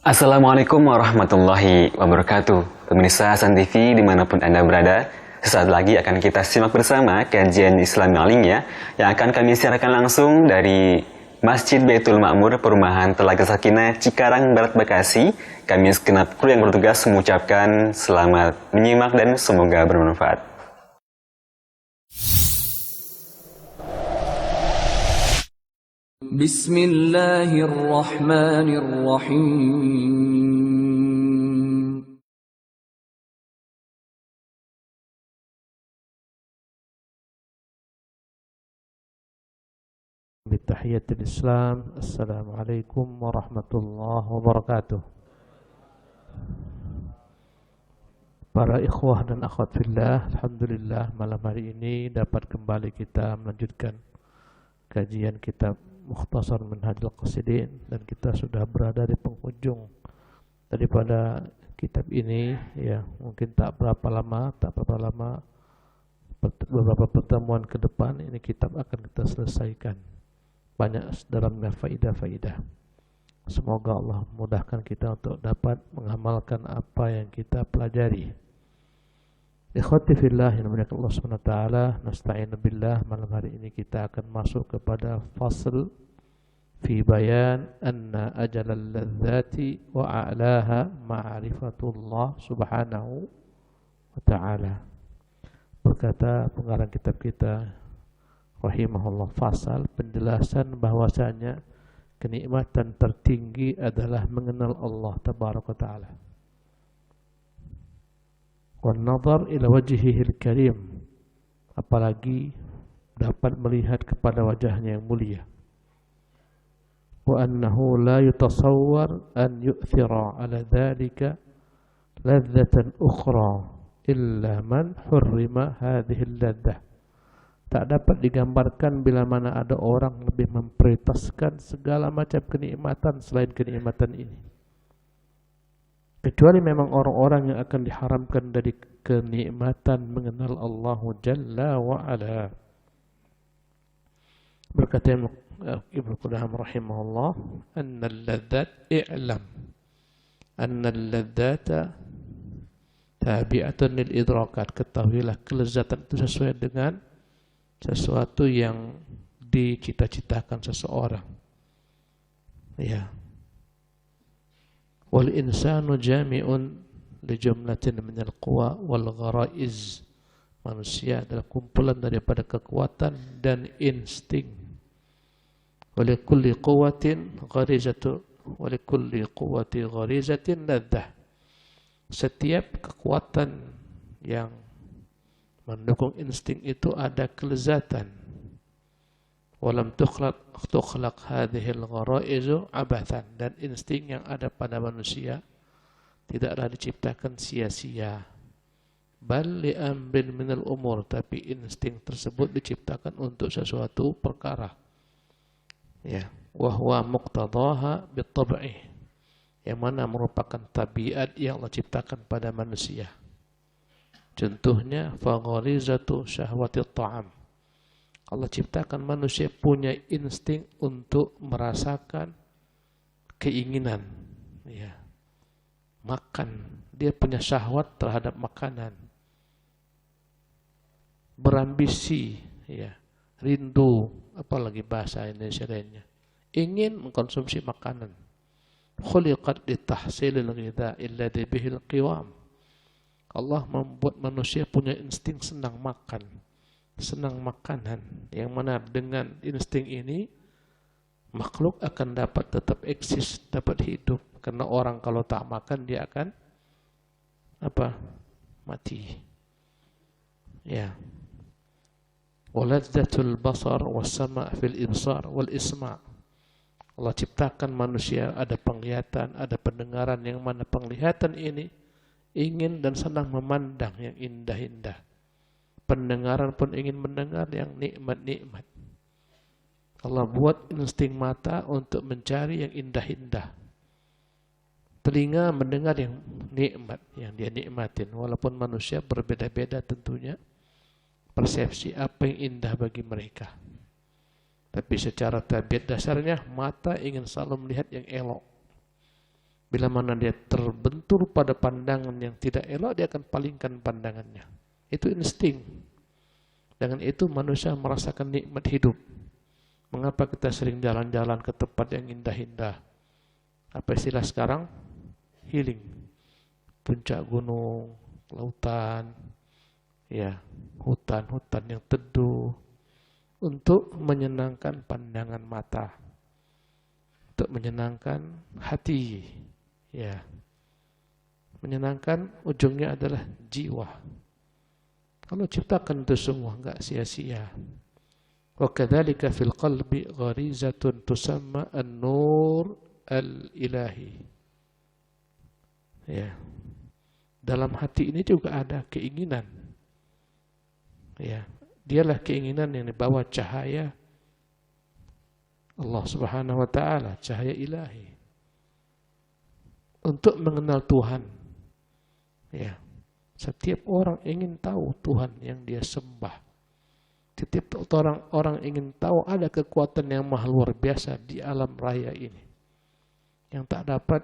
Assalamualaikum warahmatullahi wabarakatuh. Pemirsa Hasan TV dimanapun Anda berada, sesaat lagi akan kita simak bersama kajian Islam Malingnya yang akan kami siarkan langsung dari Masjid Baitul Ma'mur Perumahan Telaga Sakinah Cikarang Barat Bekasi. Kami segenap kru yang bertugas mengucapkan selamat menyimak dan semoga bermanfaat. Bismillahirrahmanirrahim. Bitahiyatul Islam. Assalamualaikum warahmatullahi wabarakatuh. Para ikhwah dan akhwat fillah, alhamdulillah malam hari ini dapat kembali kita melanjutkan kajian kitab Mukhtasar Minhajul Qasidin, dan kita sudah berada di penghujung daripada kitab ini. Ya, mungkin tak berapa lama, beberapa pertemuan ke depan ini kitab akan kita selesaikan. Banyak dalamnya faidah-faidah. Semoga Allah mudahkan kita untuk dapat mengamalkan apa yang kita pelajari. Ikhwati fillah yang dimuliakan Allah SWT, nasta'inu billah. Malam hari ini kita akan masuk kepada fasl fi bayan anna ajalal ladzati wa a'laha ma'rifatullah subhanahu wa ta'ala. Berkata pengarang kitab kita rahimahullah, fasal penjelasan bahwasanya kenikmatan tertinggi adalah mengenal Allah tabaraka taala. Wan nazar ila wajhihil karim, apalagi dapat melihat kepada wajahnya yang mulia. Wa annahu la yutasawwar an yu'thira ala dhalika ladzatan ukhra illa man hurrima hadhihi al-ladzah. Tak dapat digambarkan bila mana ada orang lebih memprioritaskan segala macam kenikmatan selain kenikmatan ini, kecuali memang orang-orang yang akan diharamkan dari kenikmatan mengenal Allah Jalla wa'ala. Berkata Ibnu Qudamah rahimahullah, annal ladzat i'lam annal ladzata tabi'atun lil idrakat. Ketahuilah kelezatan itu sesuai dengan sesuatu yang dicita-citakan seseorang. Ya. Wal insanu jami'un li jumlatin minal quwa wal gharaiz. Manusia adalah kumpulan daripada kekuatan dan insting. Wa likulli quwwatin gharizatu wa likulli quwwati gharizatin ladzah. Setiap kekuatan yang mendukung insting itu ada kelezatan. Walam tukhlaq hadhil gharaizu abathan. Dan insting yang ada pada manusia tidaklah diciptakan sia-sia. Bal li'amrin minal umur. Tapi insting tersebut diciptakan untuk sesuatu perkara. Ya, wahwa muqtadaha bitab'ih, yang mana merupakan tabiat yang Allah ciptakan pada manusia. Contohnya fagharizatu syahwati ta'am. Allah ciptakan manusia punya insting untuk merasakan keinginan, ya, makan. Dia punya syahwat terhadap makanan, berambisi, ya, rindu, apalagi bahasa Indonesia lainnya, ingin mengkonsumsi makanan. Khuliqat litahsilil ghidha'i alladhi bihil qiwam. Allah membuat manusia punya insting senang makan, senang makanan, yang mana dengan insting ini makhluk akan dapat tetap eksis, dapat hidup. Karena orang kalau tak makan dia akan mati. Ya. Waladzatul basar was-sama' fil ibsar wal isma'. Allah ciptakan manusia ada penglihatan, ada pendengaran, yang mana penglihatan ini ingin dan senang memandang yang indah-indah. Pendengaran pun ingin mendengar yang nikmat-nikmat. Allah buat insting mata untuk mencari yang indah-indah. Telinga mendengar yang nikmat, yang dia nikmatin. Walaupun manusia berbeda-beda tentunya persepsi apa yang indah bagi mereka. Tapi secara tabiat dasarnya mata ingin selalu melihat yang elok. Bila mana dia terbentur pada pandangan yang tidak elok, dia akan palingkan pandangannya. Itu insting. Dengan itu manusia merasakan nikmat hidup. Mengapa kita sering jalan-jalan ke tempat yang indah-indah? Apa istilah sekarang? Healing. Puncak gunung, lautan, ya, hutan-hutan yang teduh, untuk menyenangkan pandangan mata, untuk menyenangkan hati, ya, menyenangkan ujungnya adalah jiwa. Kalau ciptakan itu semua enggak sia-sia. Wa kadzalika fil qalbi gharizatun tusamma an-nur al-ilahi. Ya. Dalam hati ini juga ada keinginan. Ya, dialah keinginan yang dibawa cahaya Allah Subhanahu wa taala, cahaya ilahi. Untuk mengenal Tuhan. Ya. Setiap orang ingin tahu Tuhan yang dia sembah. Setiap orang ingin tahu ada kekuatan yang maha luar biasa di alam raya ini. Yang tak dapat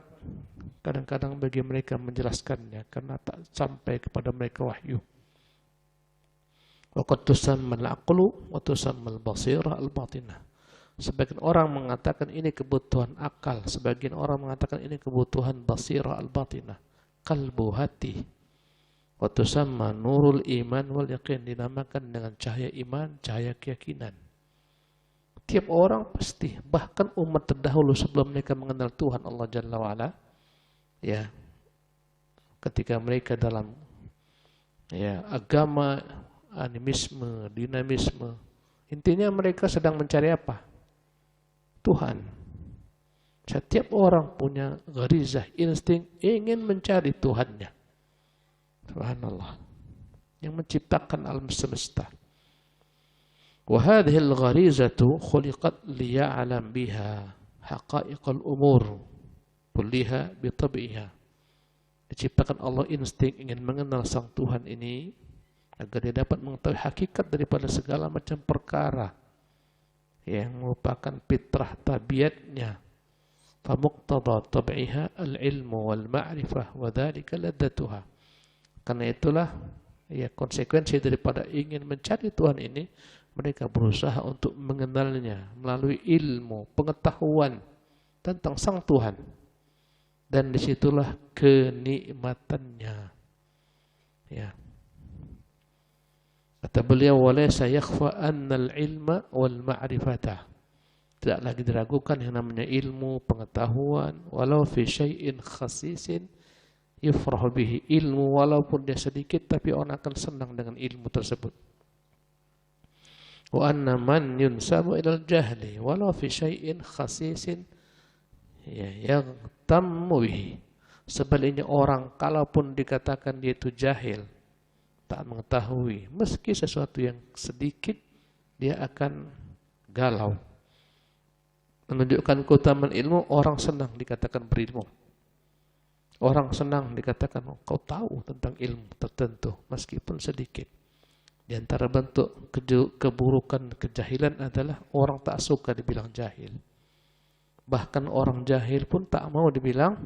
kadang-kadang bagi mereka menjelaskannya karena tak sampai kepada mereka wahyu. Wa qad tusamma al-aqlu wa tusamma al-basirah al-batinah. Sebagian orang mengatakan ini kebutuhan akal, sebagian orang mengatakan ini kebutuhan basirah al-batinah, kalbu hati. Wa tusamma nurul iman wal yaqin, dinamakan dengan cahaya iman, cahaya keyakinan. Tiap orang pasti, bahkan umat terdahulu sebelum mereka mengenal Tuhan Allah Jalla wa'ala, ya, ketika mereka dalam ya agama animisme, dinamisme, intinya mereka sedang mencari apa? Tuhan. Setiap orang punya gharizah, insting ingin mencari Tuhannya. Subhanallah. Yang menciptakan alam semesta. Wa hadhihi al-gharizatu khuliqat liya'lam biha haqa'iqal umur kulliha bi tab'iha. Diciptakan Allah insting ingin mengenal sang Tuhan ini agar dia dapat mengetahui hakikat daripada segala macam perkara yang merupakan fitrah tabiatnya. Famuqtada tab'iha al-ilmu wal ma'rifah wa dhalika laddatuha. Karena itulah ya konsekuensi daripada ingin mencari Tuhan ini, mereka berusaha untuk mengenalnya melalui ilmu, pengetahuan tentang sang Tuhan. Dan disitulah kenikmatannya. Ya. Kata beliau, walaysa yakhfa annal ilma wal ma'rifata. Tidak lagi diragukan yang namanya ilmu, pengetahuan, walau fi syai'in khasisin yufrahu bihi, ilmu walaupun dia sedikit tapi orang akan senang dengan ilmu tersebut. Wa anna man yunsabu ilal jahli walau fi syai'in khasisin yaghtammu bihi. Sebaliknya orang kalaupun dikatakan dia itu jahil, tak mengetahui, meski sesuatu yang sedikit dia akan galau. Menunjukkan keutamaan ilmu, orang senang dikatakan berilmu. Orang senang dikatakan kau tahu tentang ilmu tertentu meskipun sedikit. Di antara bentuk keburukan kejahilan adalah orang tak suka dibilang jahil. Bahkan orang jahil pun tak mau dibilang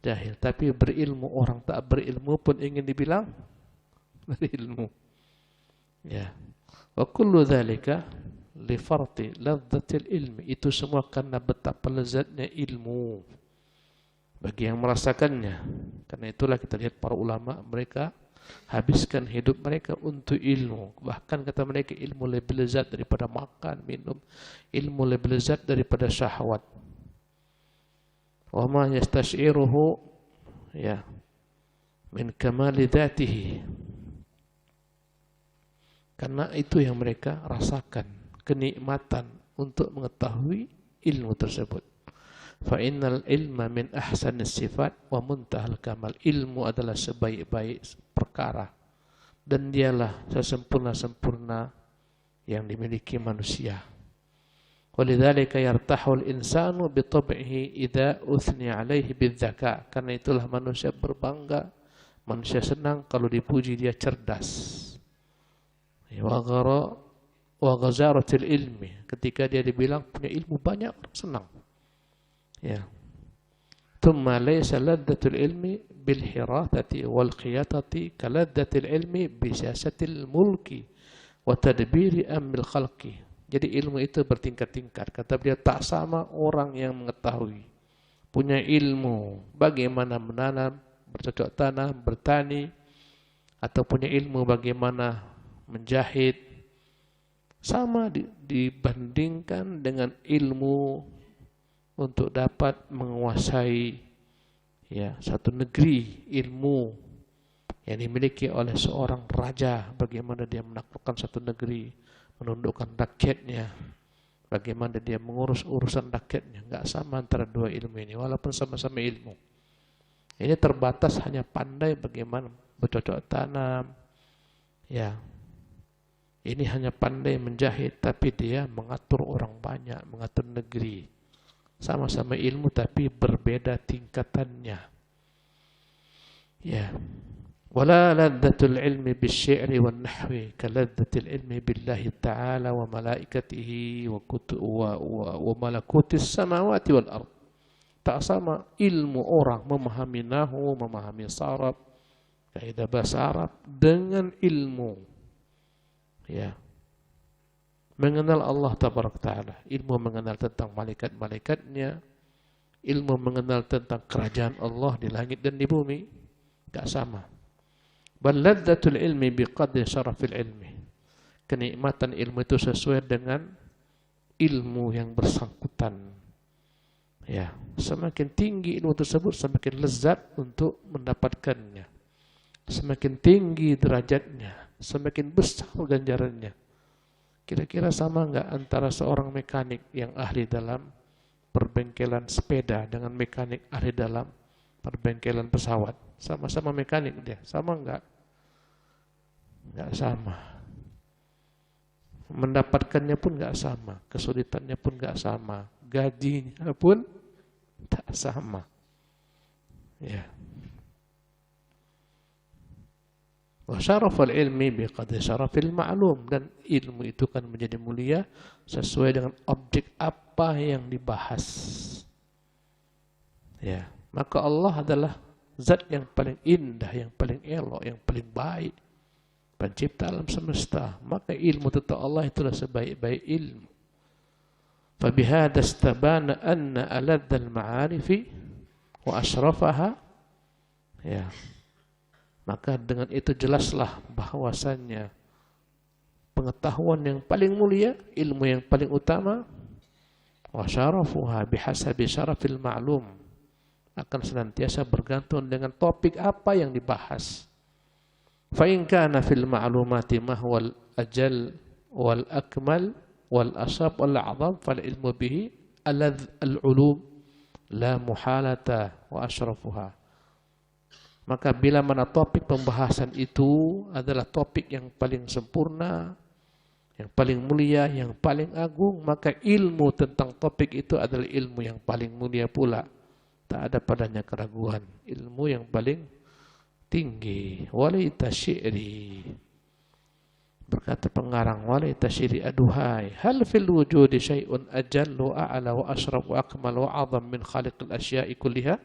jahil, tapi berilmu, orang tak berilmu pun ingin dibilang berilmu. Ya. Wa kullu dzalika li farti ladzatil ilmi. Itu semua karena betapa lezatnya ilmu bagi yang merasakannya. Karena itulah kita lihat para ulama, mereka habiskan hidup mereka untuk ilmu. Bahkan kata mereka ilmu lebih lezat daripada makan, minum. Ilmu lebih lezat daripada syahwat. Wa ma yastas'iruhu ya min kamali dzatihi. Karena itu yang mereka rasakan, kenikmatan untuk mengetahui ilmu tersebut. Fa innal ilma min ahsanis sifat wa muntahal kamal. Ilmu adalah sebaik-baik perkara dan dialah sesempurna-sempurna yang dimiliki manusia. Walidzalika yartahul insanu bi tab'ihi idza uthni 'alaihi bidzaka. Karena itulah manusia berbangga, manusia senang kalau dipuji dia cerdas. Wa ghazaratil ilmi, ketika dia dibilang punya ilmu banyak, orang senang. Ya. Thumma laysa ladzatul ilmi bil hirathati wal qiyatati kaladzatil ilmi bi siyasatil mulki wa tadbiri amil khalqi. Jadi ilmu itu bertingkat-tingkat. Kata beliau, tak sama orang yang mengetahui, punya ilmu bagaimana menanam, bercocok tanam, bertani, atau punya ilmu bagaimana menjahit, sama dibandingkan dengan ilmu untuk dapat menguasai satu negeri, ilmu yang dimiliki oleh seorang raja, bagaimana dia menaklukkan satu negeri, menundukkan rakyatnya, bagaimana dia mengurus urusan rakyatnya. Enggak sama antara dua ilmu ini, walaupun sama-sama ilmu. Ini terbatas hanya pandai bagaimana bercocok tanam, ini hanya pandai menjahit, tapi dia mengatur orang banyak, mengatur negeri. Sama-sama ilmu tapi berbeda tingkatannya. Wala ladzatul ilmi bisy'ri wan nahwi kaladzatil ilmi billahi ta'ala wa malaikatihi wa malakutis samawati wal ard. Tak sama ilmu orang memahami nahwu, memahami saraf, kaidah bahasa Arab dengan ilmu mengenal Allah tabaraka ta'ala, ilmu mengenal tentang malaikat-malaikatnya, ilmu mengenal tentang kerajaan Allah di langit dan di bumi, enggak sama. Bal ladzatul ilmi biqadri syarafil ilmi. Kenikmatan ilmu itu sesuai dengan ilmu yang bersangkutan. Semakin tinggi ilmu tersebut, semakin lezat untuk mendapatkannya. Semakin tinggi derajatnya, semakin besar ganjarannya. Kira-kira sama enggak antara seorang mekanik yang ahli dalam perbengkelan sepeda dengan mekanik ahli dalam perbengkelan pesawat? Sama-sama mekanik dia, sama enggak? Enggak sama. Mendapatkannya pun enggak sama, kesulitannya pun enggak sama, gajinya pun tak sama. Wa syaraful ilmi biqadri syarafil ma'lum, dan ilmu itu kan menjadi mulia sesuai dengan objek apa yang dibahas. Maka Allah adalah zat yang paling indah, yang paling elok, yang paling baik, pencipta alam semesta. Maka ilmu tentang Allah itulah sebaik-baik ilmu. Fa bihadza istabana anna aladzal ma'arifi wa asrafaha. Maka dengan itu jelaslah bahwasannya pengetahuan yang paling mulia, ilmu yang paling utama, wa syarafuha bihasabi syarafil ma'lum, akan senantiasa bergantung dengan topik apa yang dibahas. Fa in kana fil ma'lumati ma huwal ajal wal akmal wal asab wal a'zam fal ilmu bihi al-ulum la muhalata wa asyrafuha. Maka bila mana topik pembahasan itu adalah topik yang paling sempurna, yang paling mulia, yang paling agung, maka ilmu tentang topik itu adalah ilmu yang paling mulia pula. Tak ada padanya keraguan. Ilmu yang paling tinggi. Walaita syi'ri. Berkata pengarang, walaita syi'ri, aduhai, hal fil wujudi syai'un ajallu a'la wa ashraf wa akmal wa azam min khaliqil asya'i kulliha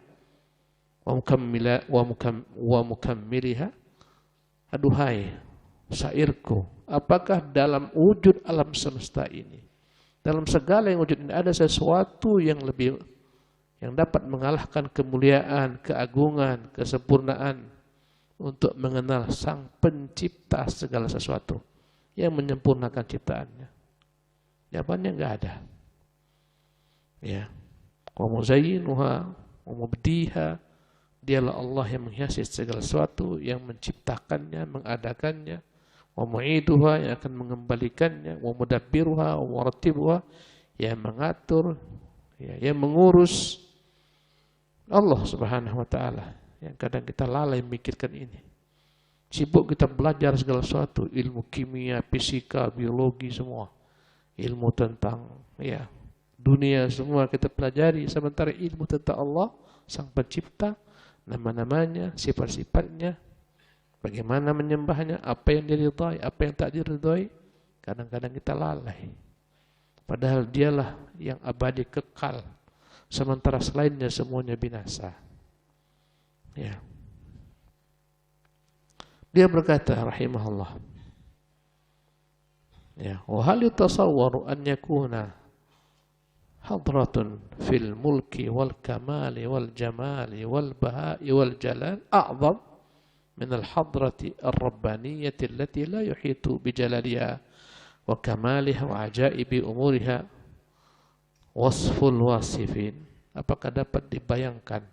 wa mukammiliha. Aduhai syairku, apakah dalam wujud alam semesta ini, dalam segala yang wujud ini, ada sesuatu yang lebih, yang dapat mengalahkan kemuliaan, keagungan, kesempurnaan untuk mengenal sang pencipta segala sesuatu yang menyempurnakan ciptaannya? Jawabannya enggak ada. Wa muzayyinuha wa mubdiha. Dialah Allah yang menghiasi segala sesuatu, yang menciptakannya, mengadakannya. Wa mu'iduha, yang akan mengembalikannya. Wa mudabbiruha, wa murattibuha, yang mengatur, yang mengurus. Allah subhanahu wa ta'ala. Yang kadang kita lalai memikirkan ini. Sibuk kita belajar segala sesuatu, ilmu kimia, fisika, biologi semua. Ilmu tentang dunia semua kita pelajari, sementara ilmu tentang Allah, sang pencipta, nama-namanya, sifat-sifatnya, bagaimana menyembahnya, apa yang diridhai, apa yang tak diridhai, kadang-kadang kita lalai. Padahal dialah yang abadi kekal, sementara selainnya semuanya binasa. Ya. Dia berkata rahimahullah, ya, wa hal yutasawwaru an yakuna hadratun fil mulki wal kamali wal jamali wal bahai wal jalal a'zam min al hadrati ar-rabbaniyyati allati la yuhitu bi jalaliha wa kamaliha wa ajaibi umuriha wasful wasifin. Apakah dapat dibayangkan,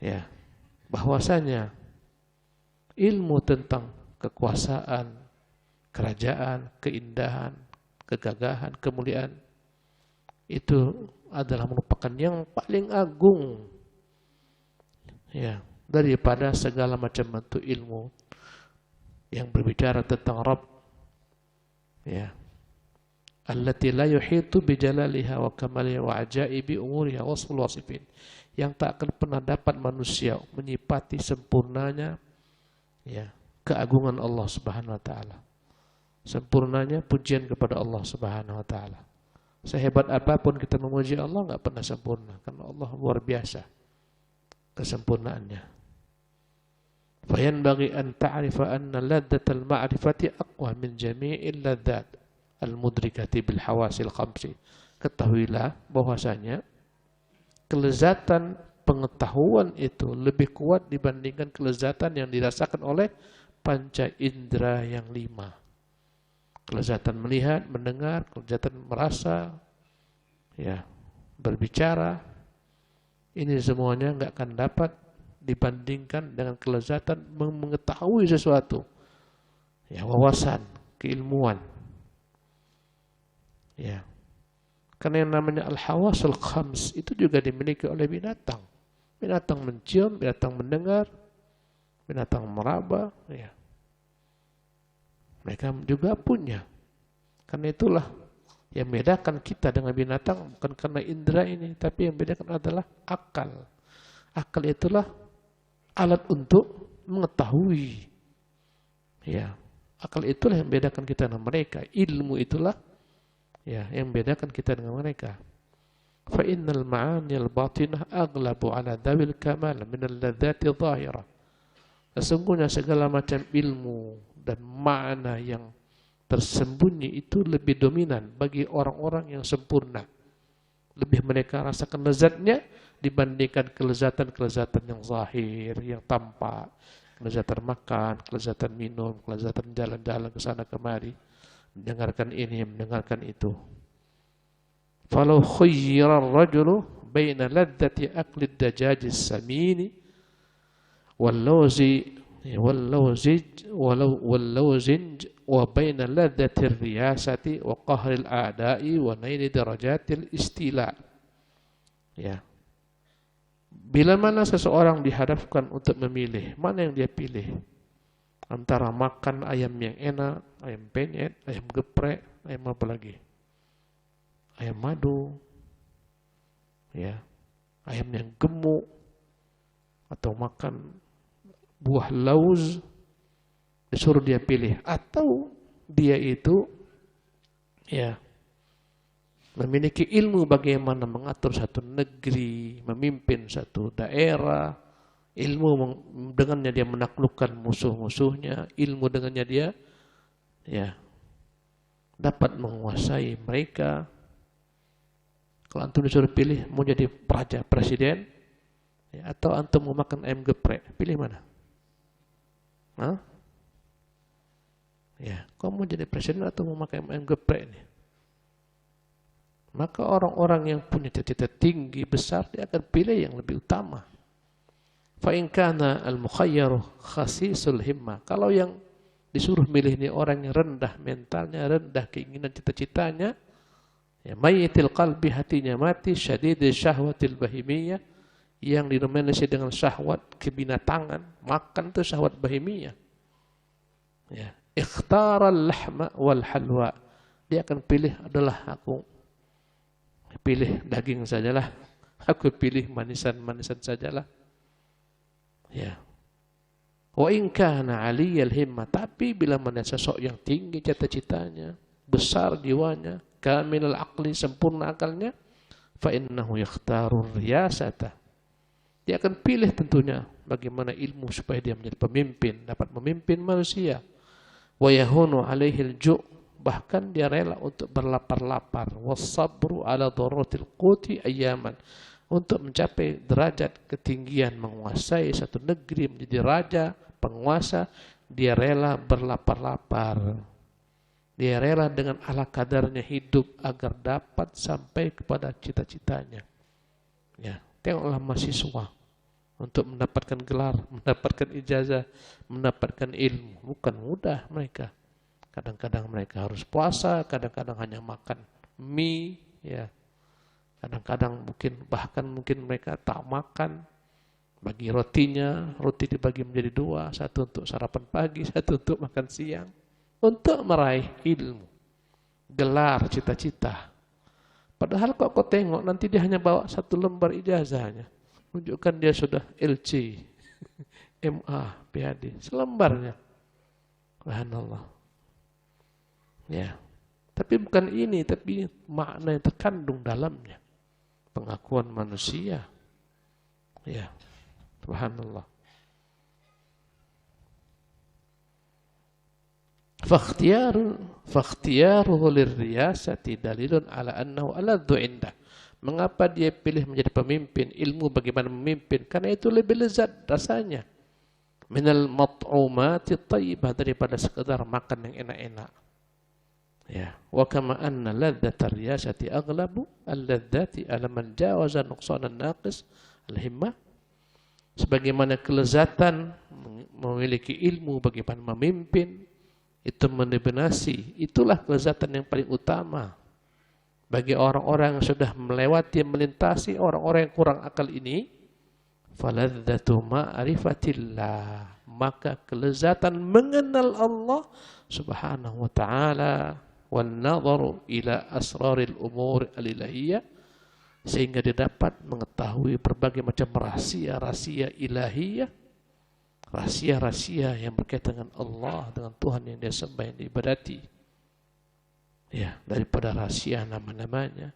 ya, bahwasanya ilmu tentang kekuasaan, kerajaan, keindahan, kegagahan, kemuliaan itu adalah merupakan yang paling agung, ya, daripada segala macam bentuk ilmu yang berbicara tentang Rabb, ya, allati la yuhitu bi jalaliha wa kamaliha wa ajaibi umuriha wasful wasifin, yang tak akan pernah dapat manusia menyipati sempurnanya, ya, keagungan Allah Subhanahu wa taala. Sempurnanya pujian kepada Allah Subhanahu wa taala. Sehebat apapun kita memuji Allah enggak pernah sempurna, karena Allah luar biasa kesempurnaannya. Fayanbaghi an ta'rifa anna ladzatal ma'rifati aqwa min jami'il ladzat al-mudrikati bil hawasil khamsi. Ketahuilah bahwasanya kelezatan pengetahuan itu lebih kuat dibandingkan kelezatan yang dirasakan oleh panca indera yang 5. Kelezatan melihat, mendengar, kelezatan merasa, ya, berbicara. Ini semuanya enggak akan dapat dibandingkan dengan kelezatan mengetahui sesuatu. Ya, wawasan, keilmuan. Ya. Karena yang namanya al-hawasul khams itu juga dimiliki oleh binatang. Binatang mencium, binatang mendengar, binatang meraba, ya. Mereka juga punya. Karena itulah yang membedakan kita dengan binatang bukan karena indera ini, tapi yang membedakan adalah akal. Akal itulah alat untuk mengetahui. Ya, akal itulah yang membedakan kita dengan mereka. Ilmu itulah, ya, yang membedakan kita dengan mereka. Fa innal ma'anil batinah aghlabu ala dzawil kamal min al-ladzati dhahirah. Sesungguhnya segala macam ilmu dan makna yang tersembunyi itu lebih dominan bagi orang-orang yang sempurna. Lebih mereka rasakan lezatnya dibandingkan kelezatan-kelezatan yang zahir, yang tampak. Kelezatan makan, kelezatan minum, kelezatan jalan-jalan ke sana kemari, mendengarkan ini, mendengarkan itu. Falau khayyara ar-rajulu baina ladzati akli ad-dajaj as-samini wal lawzinj wa baina ladzati ar-riyasati wa qahri al-a'da'i wa naili darajatil istila. Ya. Bila mana seseorang dihadapkan untuk memilih, mana yang dia pilih? Antara makan ayam yang enak, ayam penyet, ayam geprek, ayam apa lagi? Ayam madu, ya, ayam yang gemuk, atau makan buah lauz, disuruh dia pilih. Atau dia itu, ya, memiliki ilmu bagaimana mengatur satu negeri, memimpin satu daerah, ilmu dengannya dia menaklukkan musuh-musuhnya, ilmu dengannya dia, ya, dapat menguasai mereka. Kalau antum disuruh pilih mau jadi raja, presiden, ya, atau antum mau makan ayam geprek, pilih mana? Hah? Ya, kau mau jadi presiden atau mau makan ayam geprek nih? Maka orang-orang yang punya cita-cita tinggi besar dia akan pilih yang lebih utama. Fa in kana al-mukhayyaru khasisul himmah. Kalau yang disuruh milih ini orang yang rendah mentalnya, rendah keinginan cita-citanya, ya, mayyitil qalbi, hatinya mati, syadidil syahwatil bahimiyah, yang didominasi dengan syahwat kebinatangan, makan itu syahwat bahimiyah. Ya, ikhtaral lahma wal halwa. Dia akan pilih adalah aku pilih daging sajalah, aku pilih manisan-manisan sajalah. Ya. Wa in kana 'aliyal himmah, tapi bila mana sosok yang tinggi cita-citanya, besar jiwanya, kamilul aqli, sempurna akalnya, fa innahu yakhtarur riyasata. Dia akan pilih tentunya bagaimana ilmu supaya dia menjadi pemimpin, dapat memimpin manusia. Wa yahunu alaihil ju', bahkan dia rela untuk berlapar-lapar. Wassabru ala daruratil quti ayyaman, untuk mencapai derajat ketinggian menguasai satu negeri, menjadi raja, penguasa, dia rela berlapar-lapar. Dia rela dengan ala kadarnya hidup agar dapat sampai kepada cita-citanya. Ya, tengoklah mahasiswa untuk mendapatkan gelar, mendapatkan ijazah, mendapatkan ilmu. Bukan mudah mereka. Kadang-kadang mereka harus puasa, kadang-kadang hanya makan mie, ya. Kadang-kadang mungkin mereka tak makan. Bagi rotinya, roti dibagi menjadi dua, satu untuk sarapan pagi, satu untuk makan siang. Untuk meraih ilmu, gelar, cita-cita. Padahal kok kau tengok nanti dia hanya bawa satu lembar ijazahnya, menunjukkan dia sudah LC, MA, PhD, selembarnya. Subhanallah. Ya. Tapi bukan ini, tapi makna yang terkandung dalamnya. Pengakuan manusia. Ya. Subhanallah. Fakhtiyaruhu lirriyasati dalilun ala annahu aladhu indah. Mengapa dia pilih menjadi pemimpin? Ilmu bagaimana memimpin? Karena itu lebih lezat rasanya. Minal mat'umati tayyibah, daripada sekedar makan yang enak-enak. Ya, wa kama anna ladzatar riyasati aghlabu alladzati ala man jawaza nuqsanan naqis al-himmah. Sebagaimana kelezatan memiliki ilmu bagaimana memimpin, itu mendominasi, itulah kelezatan yang paling utama bagi orang-orang yang sudah melewati, melintasi orang-orang yang kurang akal ini. Faladzatu ma'rifatillah, maka kelezatan mengenal Allah subhanahu wa ta'ala, wan nadharu ila asraril umur al-ilahiyah, sehingga dia dapat mengetahui berbagai macam rahasia-rahasia ilahiyah, rahasia-rahasia yang berkaitan dengan Allah, dengan Tuhan yang dia sembah, yang diibadati. Ya, daripada rahasia nama-namanya,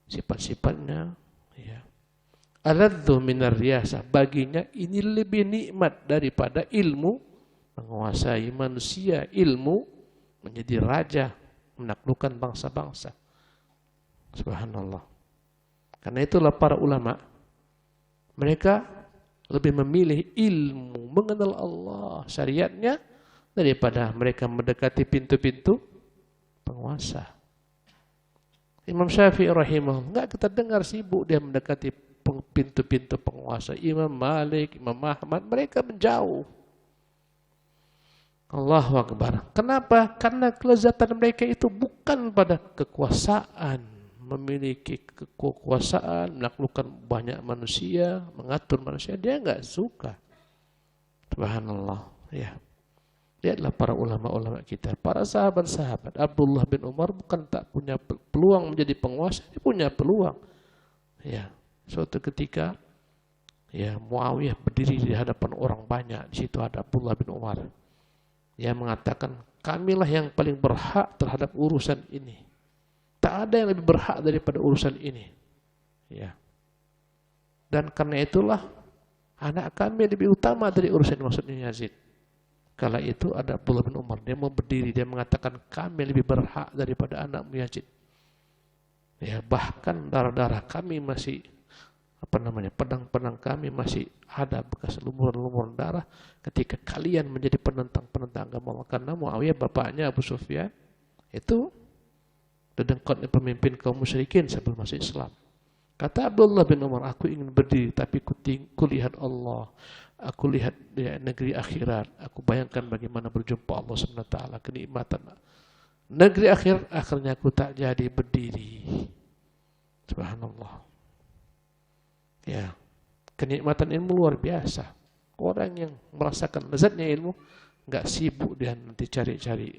sifat-sifatnya, ya. Aladzu minar riyasah, baginya ini lebih nikmat daripada ilmu menguasai manusia, ilmu menjadi raja, menaklukkan bangsa-bangsa. Subhanallah. Karena itulah para ulama, mereka lebih memilih ilmu mengenal Allah, syariatnya, daripada mereka mendekati pintu-pintu penguasa. Imam Syafi'i rahimahullah, enggak kita dengar sibuk dia mendekati pintu-pintu penguasa. Imam Malik, Imam Ahmad, mereka menjauh. Allahu Akbar. Kenapa? Karena kelezatan mereka itu bukan pada kekuasaan, memiliki kekuasaan, menaklukkan banyak manusia, mengatur manusia. Dia enggak suka. Subhanallah. Ya. Lihatlah para ulama-ulama kita, para sahabat-sahabat. Abdullah bin Umar bukan tak punya peluang menjadi penguasa, dia punya peluang. Ya. Suatu ketika, ya, Muawiyah berdiri di hadapan orang banyak. Di situ ada Abdullah bin Umar. Dia mengatakan, kamilah yang paling berhak terhadap urusan ini. Tak ada yang lebih berhak daripada urusan ini. Ya. Dan karena itulah, anak kami lebih utama dari urusan maksudnya Yazid. Kala itu ada Abdullah bin Umar. Dia mau berdiri, dia mengatakan, kami lebih berhak daripada anakmu Yazid. Ya, bahkan darah-darah kami masih, pedang-pedang kami masih ada bekas lumuran-lumuran darah ketika kalian menjadi penentang agama Allah. Karena Muawiyah bapaknya Abu Sufyan itu dedengkotnya pemimpin kaum musyrikin sebelum masuk Islam. Kata Abdullah bin Umar, aku ingin berdiri tapi ku lihat Allah, aku lihat ya, negeri akhirat, aku bayangkan bagaimana berjumpa Allah Subhanahu wa taala, kenikmatan negeri akhirat, akhirnya aku tak jadi berdiri. Subhanallah. Ya, kenikmatan ilmu luar biasa. Orang yang merasakan lezatnya ilmu, enggak sibuk dia nanti cari-cari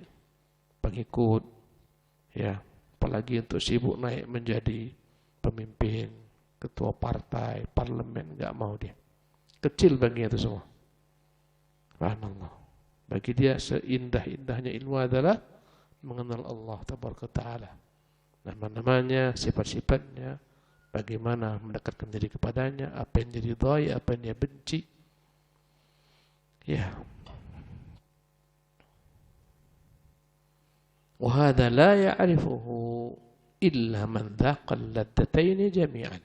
pengikut, ya, apalagi untuk sibuk naik menjadi pemimpin, ketua partai, parlemen, enggak mau dia. Kecil bagi itu semua. Subhanallah. Bagi dia seindah-indahnya ilmu adalah mengenal Allah Tabaraka Ta'ala. Nama-namanya, sifat-sifatnya, bagaimana mendekatkan diri kepadanya, apa yang diridhai, apa yang dia benci. Ya. Wa hadha la ya'rifuhu illa man dhaqal ladzataini jami'an.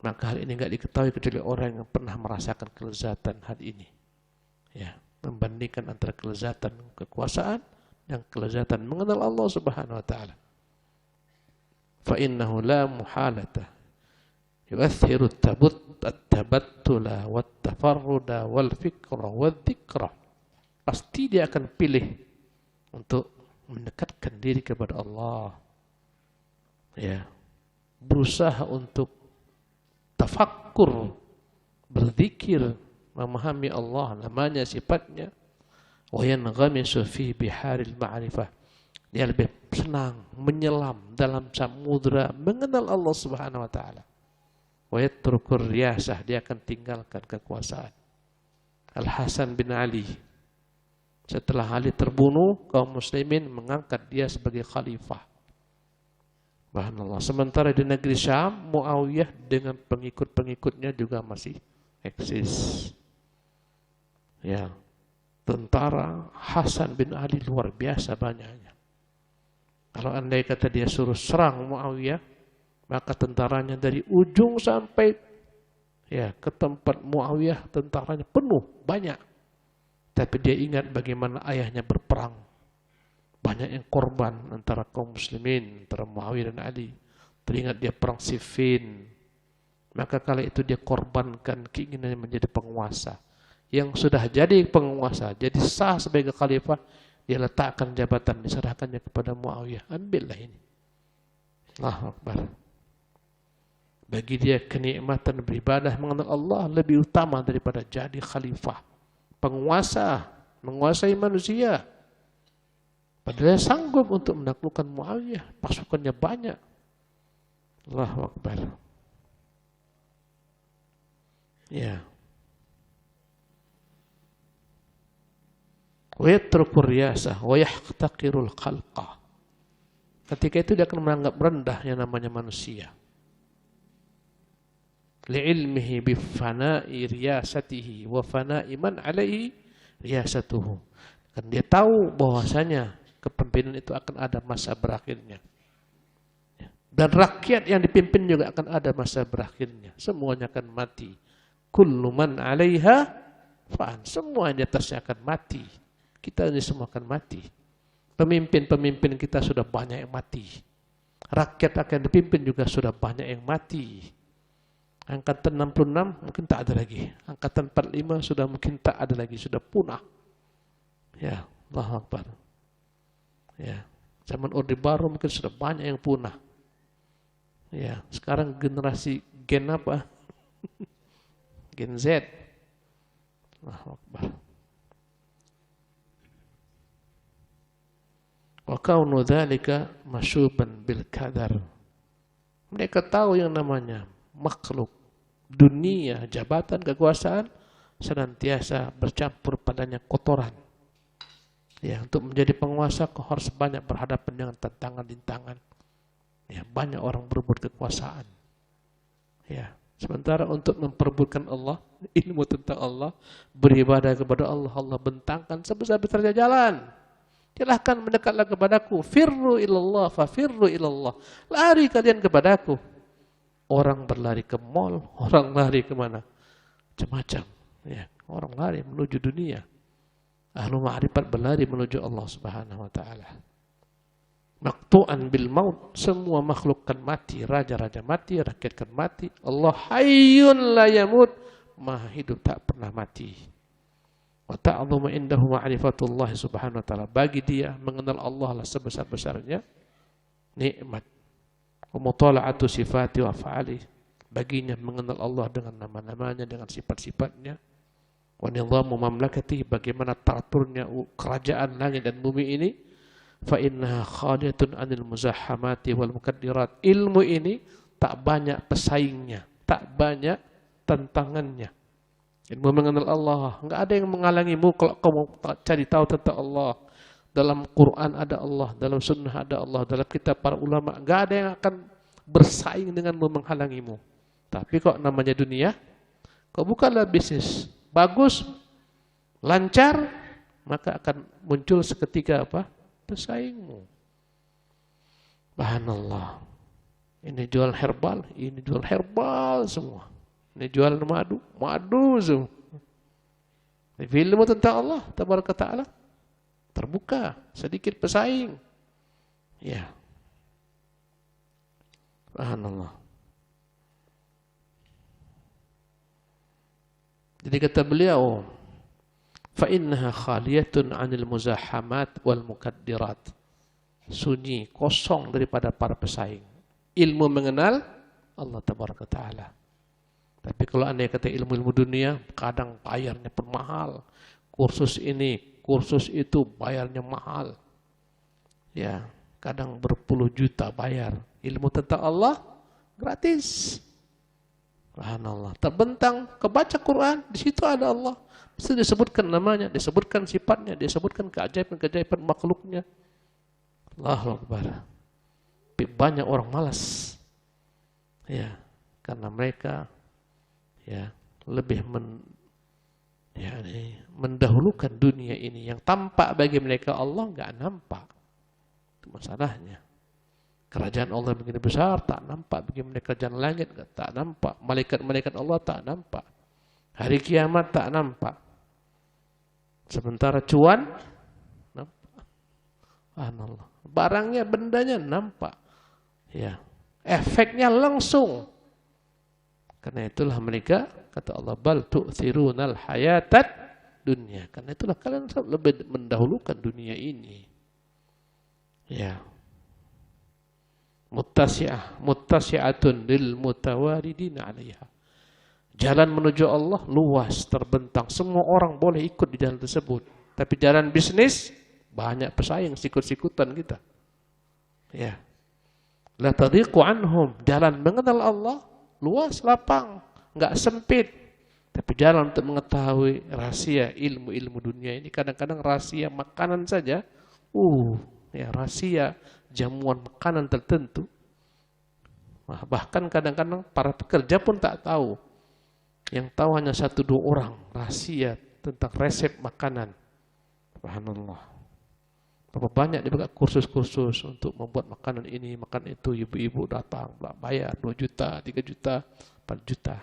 Maka hal ini enggak diketahui kecuali orang yang pernah merasakan kelezatan hal ini. Ya, membandingkan antara kelezatan kekuasaan dan kelezatan mengenal Allah Subhanahu wa taala. Fa innahu la muhalata yu'athiru at-tabattula wat-tafarruda wal-fikra wadh-dhikra. Pasti dia akan pilih untuk mendekatkan diri kepada Allah. Ya. Berusaha untuk tafakkur, berzikir, memahami Allah, namanya, sifatnya. Wa yanghamisu fi biharil ma'rifah. Dia lebih senang menyelam dalam samudra mengenal Allah Subhanahu wa taala. Wa yatrukur riyasah, dia akan tinggalkan kekuasaan. Al-Hasan bin Ali, setelah Ali terbunuh, kaum muslimin mengangkat dia sebagai khalifah. Subhanallah. Sementara di negeri Syam, Muawiyah dengan pengikut-pengikutnya juga masih eksis. Ya, tentara Hasan bin Ali luar biasa banyaknya. Kalau andai kata dia suruh serang Muawiyah, maka tentaranya dari ujung sampai ya ke tempat Muawiyah, tentaranya penuh, banyak. Tapi dia ingat bagaimana ayahnya berperang. Banyak yang korban antara kaum muslimin, antara Muawiyah dan Ali. Teringat dia perang Siffin. Maka kala itu dia korbankan keinginannya menjadi penguasa. Yang sudah jadi penguasa, jadi sah sebagai khalifah, dia letakkan jabatan, diserahkannya kepada Muawiyah. Ambillah ini. Allahu Akbar. Bagi dia kenikmatan beribadah mengenal Allah lebih utama daripada jadi khalifah. Penguasa, menguasai manusia. Padahal dia sanggup untuk menaklukkan Muawiyah. Pasukannya banyak. Allahu Akbar. Ya. Wa yatrukur riyasah wa yahtaqirul khalqa. Ketika itu dia akan menganggap rendah yang namanya manusia. Li'ilmihi bifana'i riyasatihi wa fana'i man alaihi riyasatuhu. Dan dia tahu bahwasanya kepemimpinan itu akan ada masa berakhirnya. Dan rakyat yang dipimpin juga akan ada masa berakhirnya. Semuanya akan mati. Kullu man 'alaiha fan. Semua yang di atasnya akan mati. Kita ini semua akan mati. Pemimpin-pemimpin kita sudah banyak yang mati. Rakyat akan dipimpin juga sudah banyak yang mati. Angkatan 66 mungkin tak ada lagi. Angkatan 45 sudah mungkin tak ada lagi. Sudah punah. Ya, Allahu Akbar. Ya, zaman Orde Baru mungkin sudah banyak yang punah. Ya, sekarang generasi gen apa? Gen Z. Allahu Akbar. Wa kaunu dzalika masyuban bil qadar. Mereka tahu yang namanya makhluk dunia, jabatan, kekuasaan senantiasa bercampur padanya kotoran. Ya, untuk menjadi penguasa kau harus banyak berhadapan dengan tantangan-rintangan. Ya, banyak orang berebut kekuasaan. Ya, sementara untuk memperebutkan Allah, ilmu tentang Allah, beribadah kepada Allah, Allah bentangkan sebesar-besarnya jalan. Silahkan mendekatlah kepadaku. Firru ilallah, fafirru ilallah. Lari kalian kepadaku. Orang berlari ke mall, orang lari kemana? Macam-macam. Ya, orang lari menuju dunia. Ahlu ma'rifat berlari menuju Allah Subhanahu wa taala. Maqtu'an bil maut, semua makhluk kan mati, raja-raja mati, rakyat kan mati. Allah hayyun la yamut, maha hidup tak pernah mati. Wa ta'dhumu indahu ma'rifatullah Subhanahu wa taala. Bagi dia mengenal Allah lah sebesar-besarnya nikmat. Wa mutala'atu sifati wa af'ali. Baginya mengenal Allah dengan nama-namanya, dengan sifat-sifatnya. Wa nidhamu mamlakati, bagaimana teraturnya kerajaan langit dan bumi ini. Fa innaha khaliyatun 'anil muzahhamati wal mukaddirat. Ilmu ini tak banyak pesaingnya, tak banyak tantangannya. Ilmu mengenal Allah, enggak ada yang menghalangimu kalau kamu cari tahu tentang Allah. Dalam Quran ada Allah, dalam sunnah ada Allah, dalam kitab para ulama, enggak ada yang akan bersaing denganmu, menghalangimu. Tapi kok namanya dunia, kok bukanlah bisnis bagus, lancar, maka akan muncul seketika apa? Pesaingmu. Subhanallah. Ini jual herbal, ini jual herbal semua. Ini jual madu, madu semua. Ilmu tentang Allah tabaraka ta'ala terbuka, sedikit pesaing. Ya. Subhanallah. Jadi kata beliau, fa innaha khaliyatun 'anil muzahamat wal mukaddirat. Sunyi, kosong daripada para pesaing. Ilmu mengenal Allah tabaraka ta'ala. Tapi kalau anda kata ilmu-ilmu dunia, kadang bayarnya pun mahal. Kursus ini, kursus itu bayarnya mahal. Ya, kadang berpuluh juta bayar. Ilmu tentang Allah gratis. Subhanallah. Terbentang, kebaca Quran, di situ ada Allah. Mesti disebutkan namanya, disebutkan sifatnya, disebutkan keajaiban-keajaiban makhluknya. Allahu Akbar. Tapi banyak orang malas. Ya, karena mereka lebih mendahulukan dunia ini yang tampak bagi mereka Allah nggak nampak. Itu masalahnya. Kerajaan Allah begini besar tak nampak bagi mereka, kerajaan langit tak nampak, malaikat-malaikat Allah tak nampak, hari kiamat tak nampak. Sementara cuan nampak. Subhanallah. Barangnya, bendanya nampak. Ya, efeknya langsung. Karena itulah mereka, kata Allah, bal tu'thirunal hayatad dunia. Karena itulah kalian lebih mendahulukan dunia ini. Ya. Muttasi'atun lil mutawaridina 'alaiha. Jalan menuju Allah luas, terbentang. Semua orang boleh ikut di jalan tersebut. Tapi jalan bisnis banyak pesaing sikut-sikutan kita. Ya. La tadiqu anhum. Jalan mengenal Allah luas, lapang, enggak sempit. Tapi jalan untuk mengetahui rahasia ilmu-ilmu dunia ini kadang-kadang rahasia makanan saja. Rahasia jamuan makanan tertentu. Bahkan kadang-kadang para pekerja pun tak tahu. Yang tahu hanya 1-2 orang rahasia tentang resep makanan. Subhanallah. Berapa banyak dibuka kursus-kursus untuk membuat makanan ini, makan itu, ibu-ibu datang, bayar 2 juta, 3 juta, 4 juta.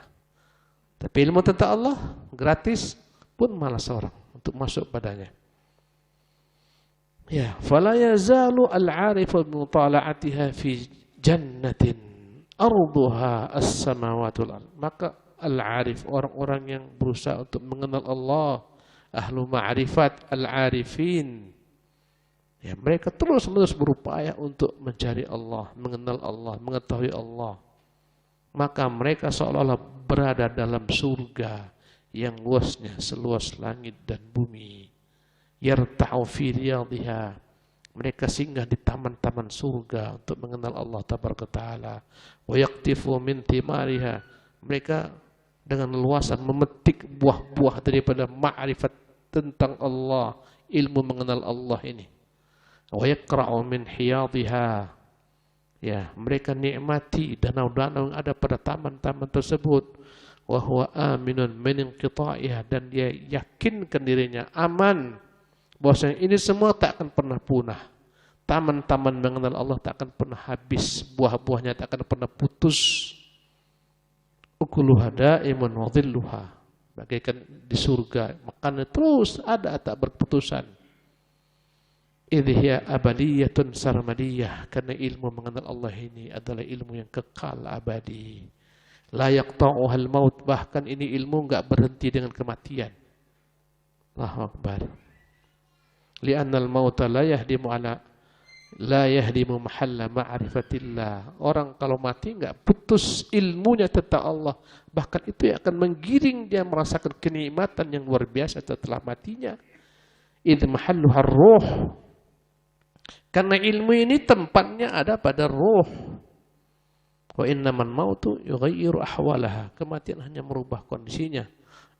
Tapi ilmu tentang Allah gratis pun malas orang untuk masuk padanya. Ya, fala yazalu al-'arifu bi mutala'atiha fi jannatin arduha as-samawati wal ard. Maka al-'arif, orang-orang yang berusaha untuk mengenal Allah, ahlu ma'rifat, al-'arifin. Ya, mereka terus-menerus berupaya untuk mencari Allah, mengenal Allah, mengetahui Allah. Maka mereka seolah-olah berada dalam surga yang luasnya seluas langit dan bumi. Yarta'u fi riyadhiha. Mereka singgah di taman-taman surga untuk mengenal Allah tabaraka taala. Wa yaqtifu min thimariha. Mereka dengan leluasan memetik buah-buah daripada ma'rifat tentang Allah, ilmu mengenal Allah ini. Wa yaqra'u min hiyadhiha. Ya, mereka nikmati danau-danau yang ada pada taman-taman tersebut. Wa huwa aminun min inqita'iha, dan dia yakinkan dirinya aman bahwasanya ini semua tak akan pernah punah. Taman-taman mengenal Allah tak akan pernah habis, buah-buahnya tak akan pernah putus. Ukuluha da'imun wa dhilluha. Bagaikan di surga, makannya terus ada, tak berputusan. Idhiya abadiyatun sarmadiyah. Karena ilmu mengenal Allah ini adalah ilmu yang kekal abadi. La yaqta'uhal maut. Bahkan ini ilmu enggak berhenti dengan kematian. Allahu Akbar. Li'annal mauta la yahdimu mahalla ma'rifatillah. Orang kalau mati enggak putus ilmunya tentang Allah. Bahkan itu yang akan menggiring dia merasakan kenikmatan yang luar biasa setelah matinya. Idh mahalluhar ruh. Karena ilmu ini tempatnya ada pada ruh. Wa innaman mautu yughayyiru ahwalaha. Kematian hanya merubah kondisinya.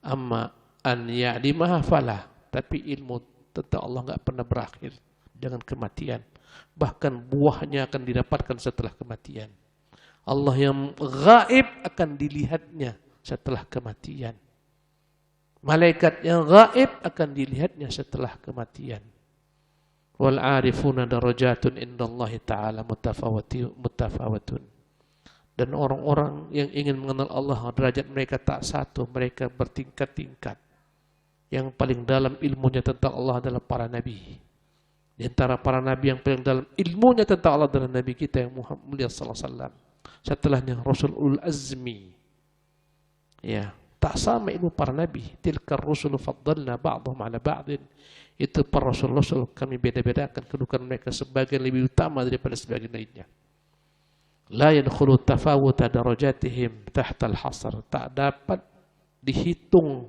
Amma an ya'dimaha falah. Tapi ilmu tentang Allah enggak pernah berakhir dengan kematian. Bahkan buahnya akan didapatkan setelah kematian. Allah yang gaib akan dilihatnya setelah kematian. Malaikat yang gaib akan dilihatnya setelah kematian. Wal arifuna darajatun indallahi ta'ala mutafawatun. Dan orang-orang yang ingin mengenal Allah, derajat mereka tak satu, mereka bertingkat-tingkat. Yang paling dalam ilmunya tentang Allah adalah para nabi. Di antara para nabi yang paling dalam ilmunya tentang Allah adalah Nabi kita yang Muhammad sallallahu alaihi wasallam. Setelahnya Rasul Ulul Azmi. Ya, tak sama ilmu para nabi. Tilkar rusulu faddalna ba'dhum 'ala ba'din. Itu para rasul-rasul kami beda-bedakan kedudukan mereka sebagian lebih utama daripada sebagian lainnya. La yadkhulu tafawuta darajatihim tahta al-hasr. Tak dapat dihitung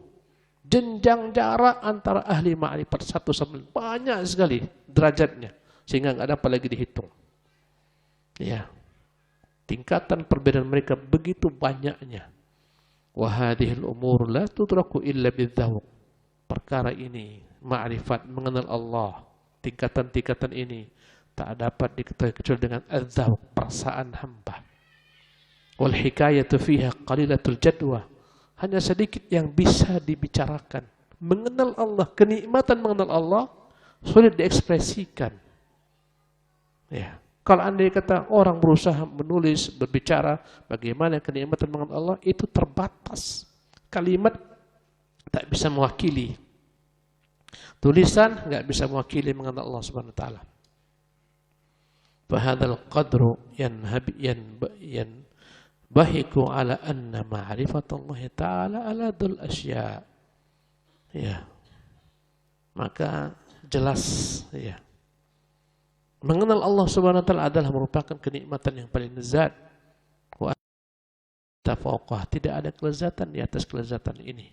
jenjang jarak antara ahli ma'rifat satu sama lain. Banyak sekali derajatnya sehingga enggak dapat lagi dihitung. Ya. Tingkatan perbedaan mereka begitu banyaknya. Wa hadhil umur la tudraku illa bidzawq. Perkara ini, ma'rifat, mengenal Allah, tingkatan-tingkatan ini tak dapat diketahui kecuali dengan adzawq, perasaan hamba. Wal hikayatu fiha qalilatul jadwa. Hanya sedikit yang bisa dibicarakan. Mengenal Allah, kenikmatan mengenal Allah sulit diekspresikan. Ya. Kalau anda kata orang berusaha menulis, berbicara bagaimana kenikmatan mengenal Allah, itu terbatas. Kalimat tak bisa mewakili. Tulisan nggak bisa mewakili mengenal Allah Subhanahu wa taala. Fahadzal qadru bahiku ala anna ma'rifatullah ta'ala ala dul asya. Ya. Maka jelas ya. Mengenal Allah Subhanahu wa taala adalah merupakan kenikmatan yang paling lezat. Wa tafawqah, tidak ada kelezatan di atas kelezatan ini.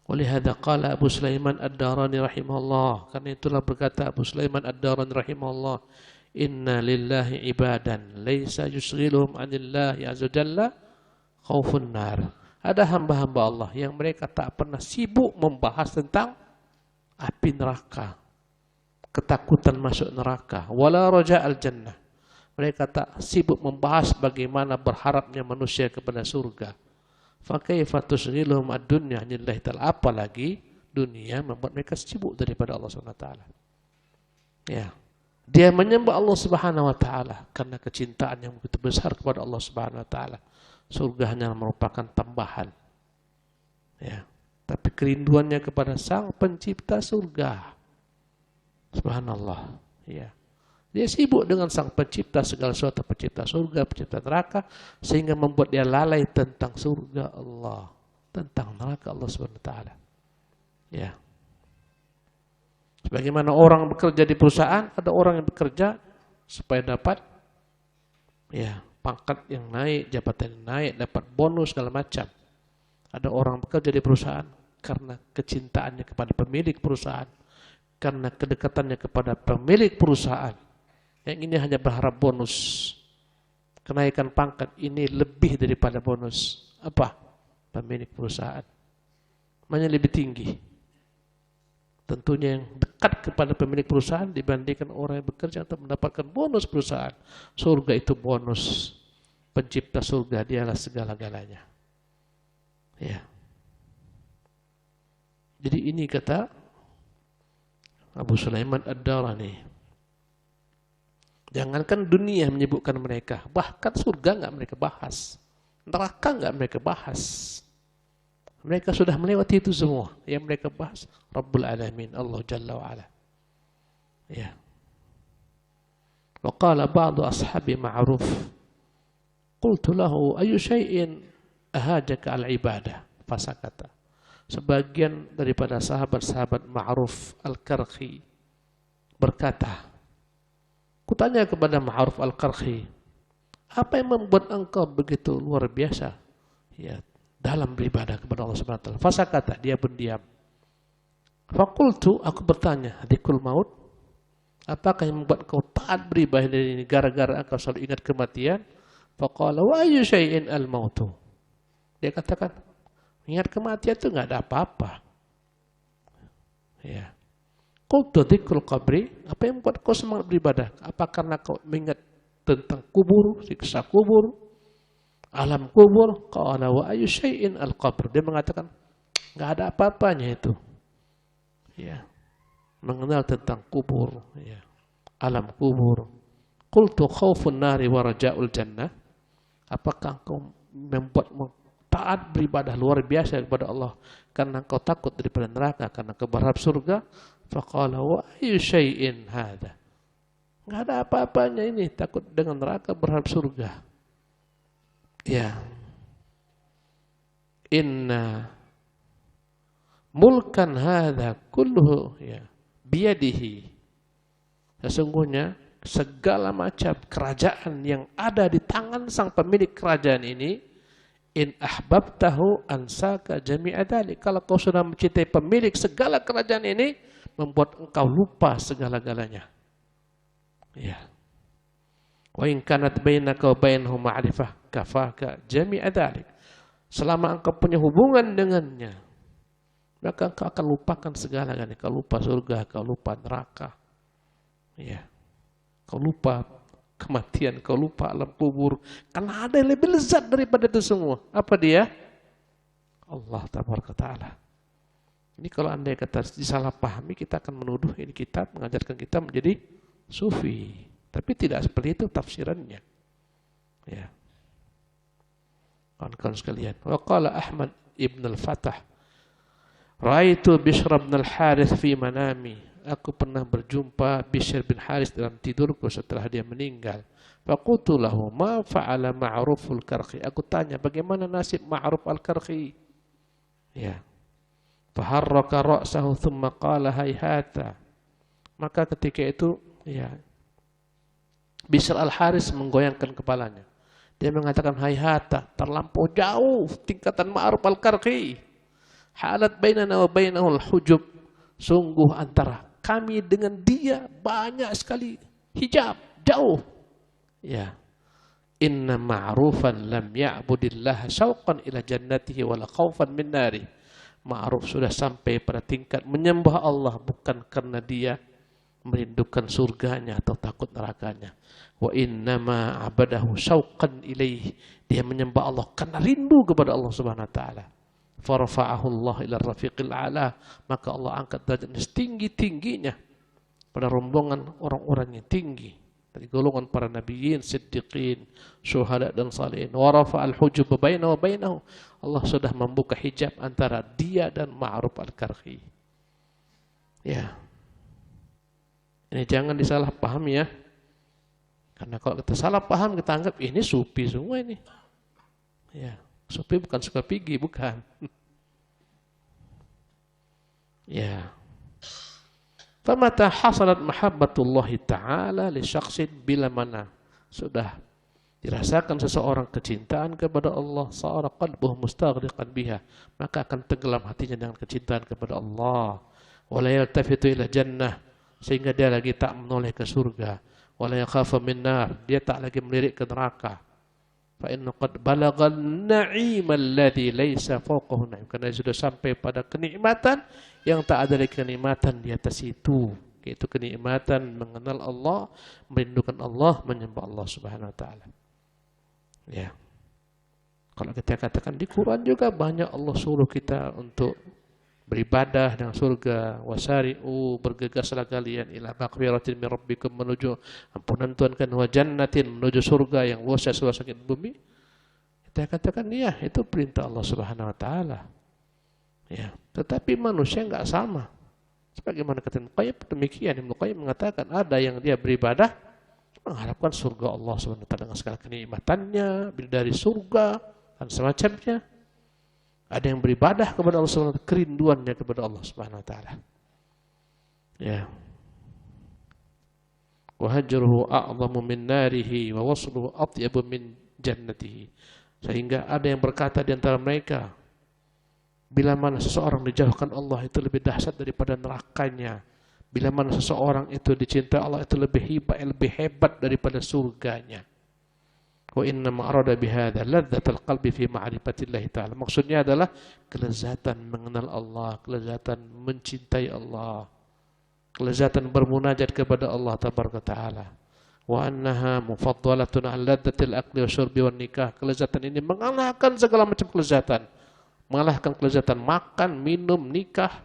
Walihada qala Abu Sulaiman Ad-Darani rahimahullah, karena itulah berkata Abu Sulaiman Ad-Darani rahimahullah, inna lillahi ibadan laisa yusghiluhum anillahi azza jalla khaufun nar. Ada hamba-hamba Allah yang mereka tak pernah sibuk membahas tentang api neraka, ketakutan masuk neraka, wala raja'al jannah. Mereka tak sibuk membahas bagaimana berharapnya manusia kepada surga. Fa kaifa tusghiluhum ad-dunya anillahi ta'ala, apalagi dunia membuat mereka sibuk daripada Allah Subhanahu wa taala. Ya. Dia menyembah Allah Subhanahu wa taala karena kecintaan yang begitu besar kepada Allah Subhanahu wa taala. Surga hanya merupakan tambahan. Ya. Tapi kerinduannya kepada Sang Pencipta surga. Subhanallah. Ya. Dia sibuk dengan Sang Pencipta segala sesuatu, pencipta surga, pencipta neraka, sehingga membuat dia lalai tentang surga Allah, tentang neraka Allah Subhanahu wa taala. Ya. Sebagaimana orang bekerja di perusahaan, ada orang yang bekerja supaya dapat ya, pangkat yang naik, jabatan yang naik, dapat bonus segala macam. Ada orang bekerja di perusahaan karena kecintaannya kepada pemilik perusahaan, karena kedekatannya kepada pemilik perusahaan. Yang ini hanya berharap bonus. Kenaikan pangkat ini lebih daripada bonus. Apa? Pemilik perusahaan. Mana lebih tinggi? Tentunya yang dekat kepada pemilik perusahaan dibandingkan orang yang bekerja untuk mendapatkan bonus perusahaan. Surga itu bonus. Pencipta surga dialah segala-galanya. Ya. Jadi ini kata Abu Sulaiman Ad-Darani. Jangankan dunia menyebutkan mereka, bahkan surga enggak mereka bahas. Neraka enggak mereka bahas. Mereka sudah melewati itu semua. Yang mereka bahas Rabbul Alamin, Allah Jalla wa'ala. Ya. Wa qala ba'du ashabi ma'ruf. Qultu lahu ayu syai'in ahajaka al-ibadah. Fasakata. Sebagian daripada sahabat-sahabat Ma'ruf Al-Karhi berkata, kutanya kepada Ma'ruf Al-Karhi, apa yang membuat engkau begitu luar biasa? Ya, dalam beribadah kepada Allah Subhanahu wa taala. Fasakata, dia berdiam. Fakultu, aku bertanya, hadikul maut, apakah yang membuat kau taat beribadah ini gara-gara engkau selalu ingat kematian? Faqala wa ayyu syai'in al-mautu. Dia katakan, ingat kematian itu enggak ada apa-apa. Ya. Qultu dzikrul qabri, apa yang membuat kau semangat beribadah? Apa karena kau mengingat tentang kubur, siksa kubur, Alam kubur, qala wa ayu syai'in al-qabr. Dia mengatakan, enggak ada apa-apanya itu. Ya. Mengenal tentang kubur, ya. Alam kubur. Qultu khaufun nari wa raja'ul jannah. Apakah engkau membuat taat beribadah luar biasa kepada Allah karena engkau takut daripada neraka, karena engkau berharap surga? Faqala wa ayu syai'in hadha. Enggak ada apa-apanya ini, takut dengan neraka, berharap surga. Ya. Inna mulkan hadha kulluhu ya biyadihi. Sesungguhnya segala macam kerajaan yang ada di tangan sang pemilik kerajaan ini, in ahbabtahu ansaka jami'a dzalik. Kalau kau sudah mencintai pemilik segala kerajaan ini, membuat engkau lupa segala-galanya. Ya. Wa in kanat bainaka wa bainahu ma'rifah kafaka jami'a dzalik. Selama engkau punya hubungan dengannya, maka engkau akan lupakan segala-galanya. Kau lupa surga, kau lupa neraka. Ya. Kau lupa kematian, kau lupa alam kubur. Karena ada yang lebih lezat daripada itu semua. Apa dia? Allah Tabaraka Ta'ala. Ini kalau andai kata disalahpahami, kita akan menuduh ini kitab mengajarkan kita menjadi sufi. Tapi tidak seperti itu tafsirannya. Ya. Kawan-kawan sekalian. Wa qala Ahmad ibn al-Fatah, Raitu Bishr bin al-Harith fi manami. Aku pernah berjumpa Bishr bin Harith dalam tidurku setelah dia meninggal. Faqultu lahu ma fa'ala Ma'ruf al-Karkhi. Aku tanya bagaimana nasib Ma'ruf al-Karkhi. Ya. Faharraka ra'sahu thumma qala hayhata. Maka ketika itu ya Bishr al-Harith menggoyangkan kepalanya. Dia mengatakan hayhata, terlampau jauh tingkatan Ma'ruf al-Karkhi. Halat bainana wa bainahu al-hujub. Sungguh antara kami dengan dia banyak sekali hijab, jauh. Ya. Inna ma'rufan lam ya'budillah syauqan ila jannatihi wala khaufan min nari. Ma'ruf sudah sampai pada tingkat menyembah Allah bukan karena dia merindukan surganya atau takut nerakanya. Wa innama abadahu syauqan ilaihi. Dia menyembah Allah karena rindu kepada Allah Subhanahu wa taala. Farafa'ahu Allah ila rafiqil a'la, maka Allah angkat derajatnya setinggi-tingginya pada rombongan orang-orang yang tinggi dari golongan para nabiyin, siddiqin, syuhada dan salihin. Wa rafa'al hujub bainahu wa bainahu. Allah sudah membuka hijab antara dia dan Ma'ruf al-Karkhi. Ya. Ini jangan disalahpahami ya. Karena kalau kita salah paham, kita anggap ini sufi semua ini. Ya. Sufi bukan suka pigi, bukan. Ya. Famata hasalat mahabbatullah ta'ala li syakhsin, bila mana sudah dirasakan seseorang kecintaan kepada Allah, sa'ara qalbuhu mustaghriqan biha, maka akan tenggelam hatinya dengan kecintaan kepada Allah. Wala yaltafitu ila jannah, sehingga dia lagi tak menoleh ke surga. Wala yakhafu min nar, dia tak lagi melirik ke neraka. Fa inna qad balagha an-na'im alladhi laysa fawqahu na'im, karena sudah sampai pada kenikmatan yang tak ada lagi kenikmatan di atas itu, yaitu kenikmatan mengenal Allah, merindukan Allah, menyembah Allah Subhanahu wa taala. Ya. Kalau kita katakan di Quran juga banyak Allah suruh kita untuk beribadah dengan surga. Wasari'u, bergegaslah kalian ila maghfiratin min rabbikum, menuju ampunan Tuhan kan, wa jannatin, menuju surga yang luas seluas langit bumi. Kita katakan ya, itu perintah Allah Subhanahu wa taala. Ya, tetapi manusia enggak sama. Sebagaimana kata Ibnu Qayyim demikian, Ibnu Qayyim mengatakan ada yang dia beribadah mengharapkan surga Allah Subhanahu wa taala dengan segala kenikmatannya, bidadari surga dan semacamnya. Ada yang beribadah kepada Allah Subhanahu wa taala, kerinduannya kepada Allah Subhanahu wa taala. Ya. Wa hajruhu a'zamu min narihi wa wasluhu atyabu min jannatihi. Sehingga ada yang berkata di antara mereka, bila mana seseorang dijauhkan Allah itu lebih dahsyat daripada nerakanya. Bila mana seseorang itu dicintai Allah itu lebih hebat daripada surganya. Wa inna ma'arada bihadha ladzatal qalbi fi ma'rifatillahi ta'ala. Maksudnya adalah kelezatan mengenal Allah, kelezatan mencintai Allah, kelezatan bermunajat kepada Allah Tabaraka Ta'ala. wa annaha mufaddalatun 'ala ladzatil akli wa syurbi wan nikah. Kelezatan ini mengalahkan segala macam kelezatan. Mengalahkan kelezatan makan, minum, nikah.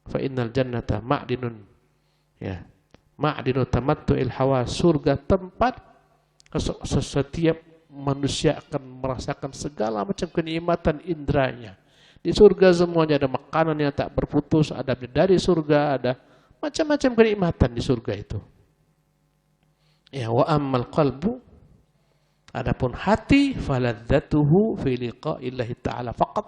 Fa innal jannata ma'dinun. Ya. Ma'dinu tamattu'il hawa, surga tempat setiap manusia akan merasakan segala macam kenikmatan indranya. Di surga semuanya ada makanan yang tak berputus, ada dari surga, ada macam-macam kenikmatan di surga itu. Ya, wa ammal qalbu, adapun hati, faladzatuhu fi liqa'illahi ta'ala faqat.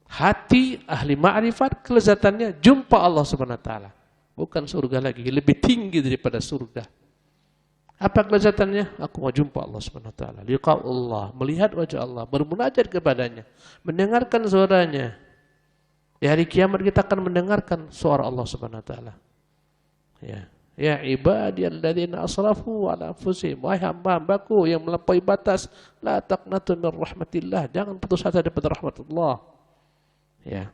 Hati ahli ma'rifat kelezatannya jumpa Allah Subhanahu wa taala. Bukan surga lagi, lebih tinggi daripada surga. Apa kelezatannya? Aku mau jumpa Allah Subhanahu wa taala. Liqa'ullah, melihat wajah Allah, bermunajat kepadanya, mendengarkan suaranya. Di hari kiamat kita akan mendengarkan suara Allah Subhanahu wa taala. Ya. Ya ibadiyalladzina asrafu ala anfusihim, wahai hamba-hambaku yang melampaui batas, la taqnatu min rahmatillah, jangan putus asa daripada rahmat Allah. Ya.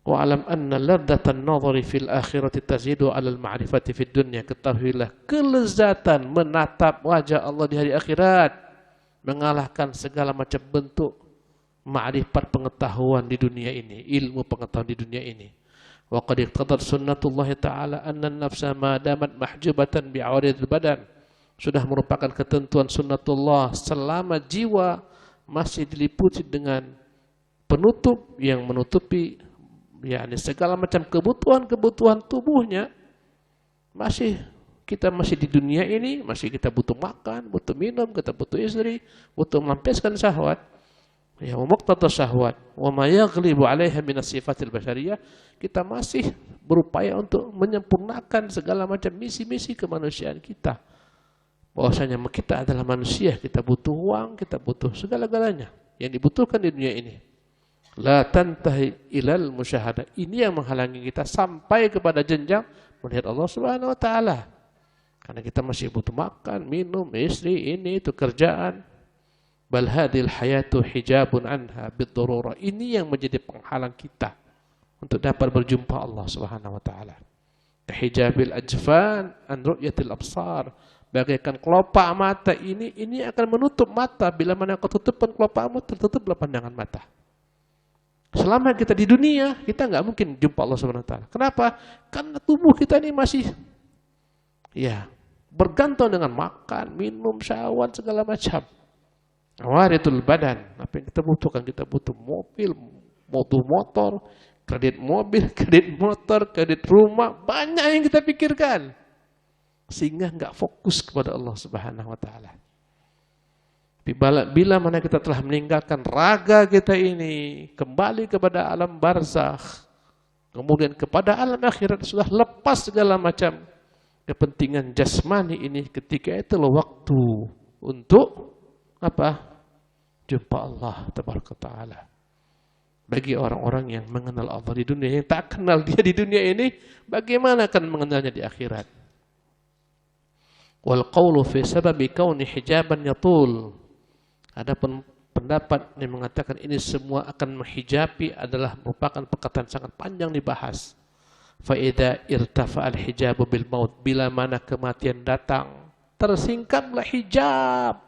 Wa alam anna ladzatan nadhari fil akhirati tazidu 'ala al-ma'rifati fid dunya. Ketahuilah kelezatan menatap wajah Allah di hari akhirat mengalahkan segala macam bentuk ma'rifat pengetahuan di dunia ini, ilmu pengetahuan di dunia ini. Wa qad iqtadat sunnatullah ta'ala anna an-nafsa ma damat mahjubatan bi'aridil badan. Sudah merupakan ketentuan sunnatullah selama jiwa masih diliputi dengan penutup yang menutupi yakni segala macam kebutuhan-kebutuhan tubuhnya, kita masih di dunia ini, masih kita butuh makan, butuh minum, kita butuh istri, butuh melampiaskan syahwat. Ya, wa muqtadas syahwat wa ma yaghlibu 'alaiha min as-sifatil basyariyah, kita masih berupaya untuk menyempurnakan segala macam misi-misi kemanusiaan kita. Bahwasanya kita adalah manusia, kita butuh uang, kita butuh segala-galanya yang dibutuhkan di dunia ini. La tantahi ilal musyahadah. Ini yang menghalangi kita sampai kepada jenjang melihat Allah Subhanahu wa taala. Karena kita masih butuh makan, minum, istri, ini itu kerjaan. Bal hadhil hayatu hijabun anha bid-darurah. Ini yang menjadi penghalang kita untuk dapat berjumpa Allah Subhanahu wa taala. Hijabil ajfan an ru'yatil absar. Bagaikan kelopak mata ini akan menutup mata. Bila mana ketutupan kelopakmu, tertutuplah pandangan mata. Selama kita di dunia, kita nggak mungkin jumpa Allah Subhanahu wa taala. Kenapa? Karena tubuh kita ini masih bergantung dengan makan, minum, syahwat segala macam. Awaritul badan, apa yang kita butuhkan? Kita butuh mobil, butuh motor, kredit mobil, kredit motor, kredit rumah, banyak yang kita pikirkan. Sehingga nggak fokus kepada Allah Subhanahu wa taala. Bila mana kita telah meninggalkan raga kita ini, kembali kepada alam barzakh, kemudian kepada alam akhirat, sudah lepas segala macam kepentingan jasmani ini, ketika itulah waktu untuk apa? Jumpa Allah Tabaraka Ta'ala. Bagi orang-orang yang mengenal Allah di dunia, yang tak kenal dia di dunia ini, bagaimana akan mengenalnya di akhirat? Wal qawlu fi sababi kauni hijaban yatul. Adapun pendapat yang mengatakan ini semua akan menghijabi adalah merupakan perkataan sangat panjang dibahas. Fa idza irtafa al-hijabu bil maut, bila mana kematian datang, tersingkaplah hijab.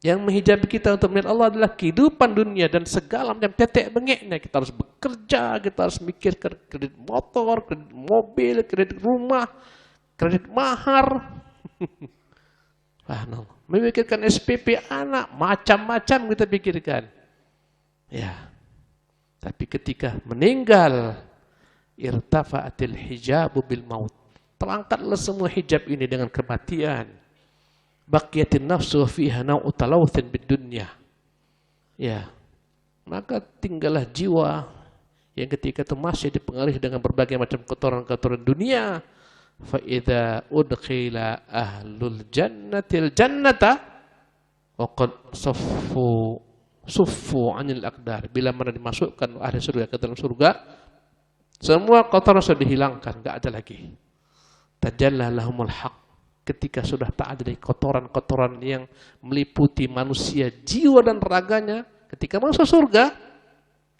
Yang menghijabi kita untuk melihat Allah adalah kehidupan dunia dan segala macam tetek bengeknya. Kita harus bekerja, kita harus mikirkan kredit motor, kredit mobil, kredit rumah, kredit mahar. Memikirkan SPP anak, macam-macam kita pikirkan. Ya. Tapi ketika meninggal, irtafa'atil hijabu bil maut. Terangkatlah semua hijab ini dengan kematian. Baqiyatin nafsu fiha nau'u talawthin bid dunya. Ya. Maka tinggallah jiwa yang ketika itu masih dipengaruhi dengan berbagai macam kotoran-kotoran dunia. Fa idza udkhila ahlul jannatil jannata wa qad suffu 'anil aqdar. Bila mana dimasukkan ahli surga ke dalam surga, semua kotoran sudah dihilangkan, enggak ada lagi. Tajalla lahumul haq. Ketika sudah tak ada kotoran-kotoran yang meliputi manusia, jiwa dan raganya, ketika masuk surga,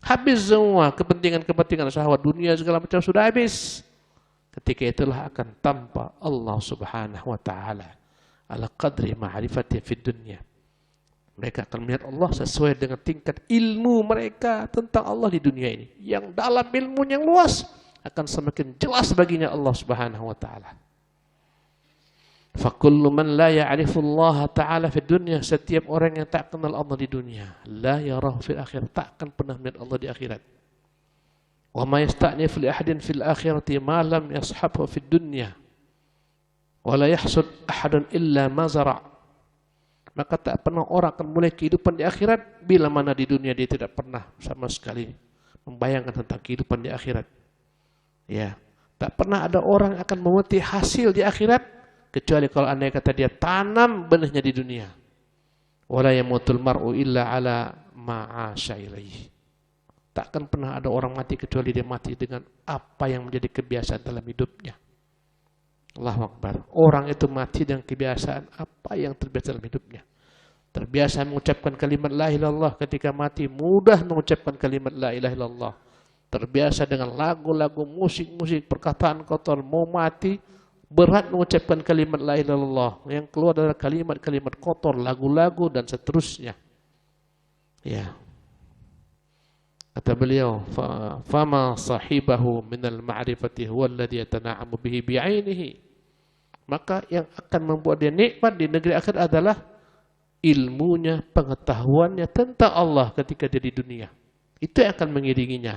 habis semua kepentingan-kepentingan syahwat dunia segala macam sudah habis. Ketika itulah akan tampak Allah Subhanahu wa taala ala qadri ma'rifati fid dunya. Mereka akan melihat Allah sesuai dengan tingkat ilmu mereka tentang Allah di dunia ini. Yang dalam ilmu yang luas akan semakin jelas baginya Allah Subhanahu wa taala. Fakullu man la ya'rifu Allah taala fid dunya, setiap orang yang tak kenal Allah di dunia, la yarahu fil akhirah, tak akan pernah melihat Allah di akhirat. Wa ma yasta'nif li ahadin fil akhirati ma lam yashabhu fid dunya. Wa la yahsud ahadun illa ma zara'. Maka tak pernah orang akan mulai kehidupan di akhirat bila mana di dunia dia tidak pernah sama sekali membayangkan tentang kehidupan di akhirat. Ya, tak pernah ada orang akan memetik hasil di akhirat kecuali kalau andai kata dia tanam benihnya di dunia. Wala yamutul mar'u illa ala ma'asya ilaihi. Takkan pernah ada orang mati kecuali dia mati dengan apa yang menjadi kebiasaan dalam hidupnya. Allahu Akbar. Orang itu mati dengan kebiasaan apa yang terbiasa dalam hidupnya. Terbiasa mengucapkan kalimat la ilaha illallah, ketika mati mudah mengucapkan kalimat la ilaha illallah. Terbiasa dengan lagu-lagu, musik-musik, perkataan kotor, mau mati berat mengucapkan kalimat la ilaha illallah. Yang keluar adalah kalimat-kalimat kotor, lagu-lagu dan seterusnya. Ya. Kata beliau, fama sahibahu minal ma'rifati huwa alladhi yatana'amu bihi bi'ainihi. Maka yang akan membuat dia nikmat di negeri akhir adalah ilmunya, pengetahuannya tentang Allah ketika dia di dunia. Itu yang akan mengiringinya.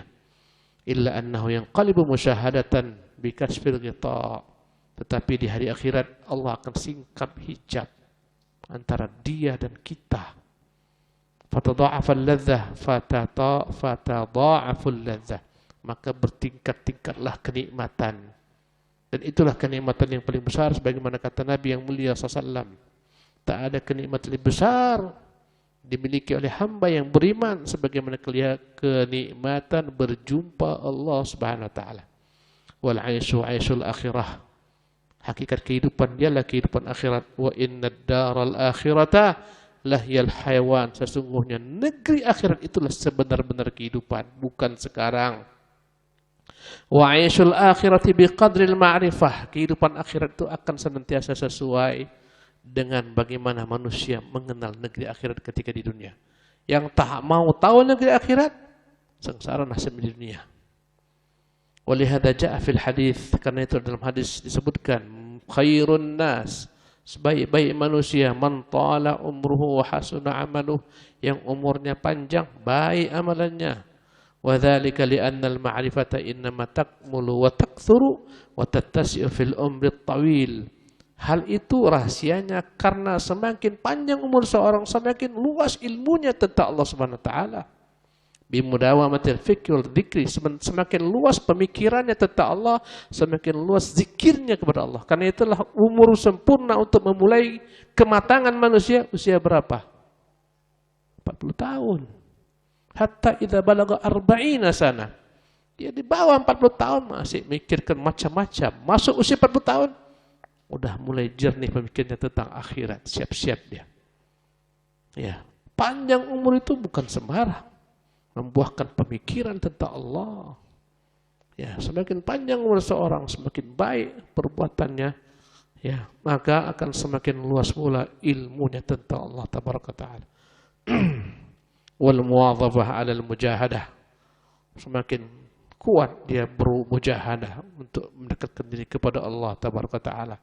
Illa annahu yanqalibu musyahadatan bikasfil ghita. Tetapi di hari akhirat Allah akan singkap hijab antara dia dan kita. Fatadha'afal ladzah fatadha'aful ladzah, maka bertingkat-tingkatlah kenikmatan. Dan itulah kenikmatan yang paling besar sebagaimana kata Nabi yang mulia sallallahu, tak ada kenikmatan lebih besar dimiliki oleh hamba yang beriman sebagaimana kenikmatan berjumpa Allah Subhanahu wa taala. Wal 'aisyu 'aisyul akhirah. Hakikat kehidupan dialah kehidupan akhirat. Wa innad daral akhirata lahyal hayawan, sesungguhnya negeri akhirat itulah sebenar-benar kehidupan, bukan sekarang. Wa 'aishul akhirati biqadril ma'rifah, kehidupan akhirat itu akan senantiasa sesuai dengan bagaimana manusia mengenal negeri akhirat ketika di dunia. Yang tak mau tahu negeri akhirat, sengsara nasib di dunia. Walihada ja'a fil hadis, karena itu dalam hadis disebutkan khairun nas, sebaik-baik manusia, man tala umruhu wa hasuna amaluh, yang umurnya panjang, baik amalannya. Wa dzalika li anna al-ma'rifata innama takmulu wa takthuru wa tattasi'u fil umri tawil. Hal itu rahasianya karena semakin panjang umur seorang, semakin luas ilmunya tentang Allah Subhanahu wa taala. Bimudawamatil fikri wal dzikri, semakin luas pemikirannya tentang Allah, semakin luas zikirnya kepada Allah. Karena itulah umur sempurna untuk memulai kematangan manusia usia berapa? 40 tahun. Hatta idza balagha 40 sana. Dia di bawah 40 tahun masih mikirkan macam-macam. Masuk usia 40 tahun udah mulai jernih pemikirannya tentang akhirat, siap-siap dia. Ya, panjang umur itu bukan sembarang. Membuahkan pemikiran tentang Allah. Ya, semakin panjang umur seorang, semakin baik perbuatannya, ya, maka akan semakin luas pula ilmunya tentang Allah tabaraka taala. Wal muwadhabah 'alal mujahadah. Semakin kuat dia bermujahadah untuk mendekatkan diri kepada Allah tabaraka taala.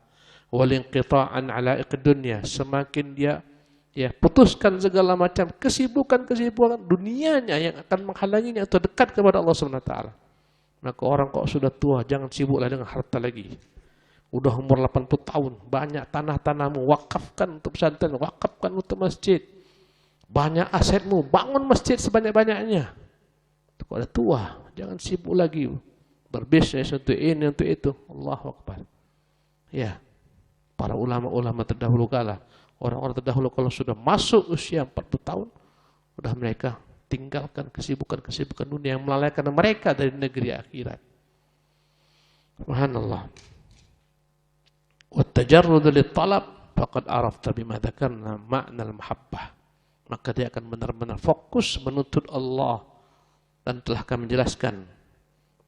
Wal inqita'an 'ala iqdunya, semakin dia putuskan segala macam kesibukan-kesibukan dunianya yang akan menghalanginya untuk dekat kepada Allah Subhanahu wa taala. Maka orang kok sudah tua, jangan sibuklah dengan harta lagi. Udah umur 80 tahun, banyak tanah-tanahmu, wakafkan untuk pesantren, wakafkan untuk masjid. Banyak asetmu, bangun masjid sebanyak-banyaknya. Kok udah tua, jangan sibuk lagi berbisnis untuk ini, untuk itu. Allahu Akbar. Ya, para ulama-ulama terdahulu kala, orang-orang terdahulu kalau sudah masuk usia 40 tahun, sudah mereka tinggalkan kesibukan-kesibukan dunia yang melalaikan mereka dari negeri akhirat. Subhanallah. Wa tajarrud lit-talab faqad arafta bima dzakarna ma'na al-mahabbah. Maka dia akan benar-benar fokus menuntut Allah dan telah kami menjelaskan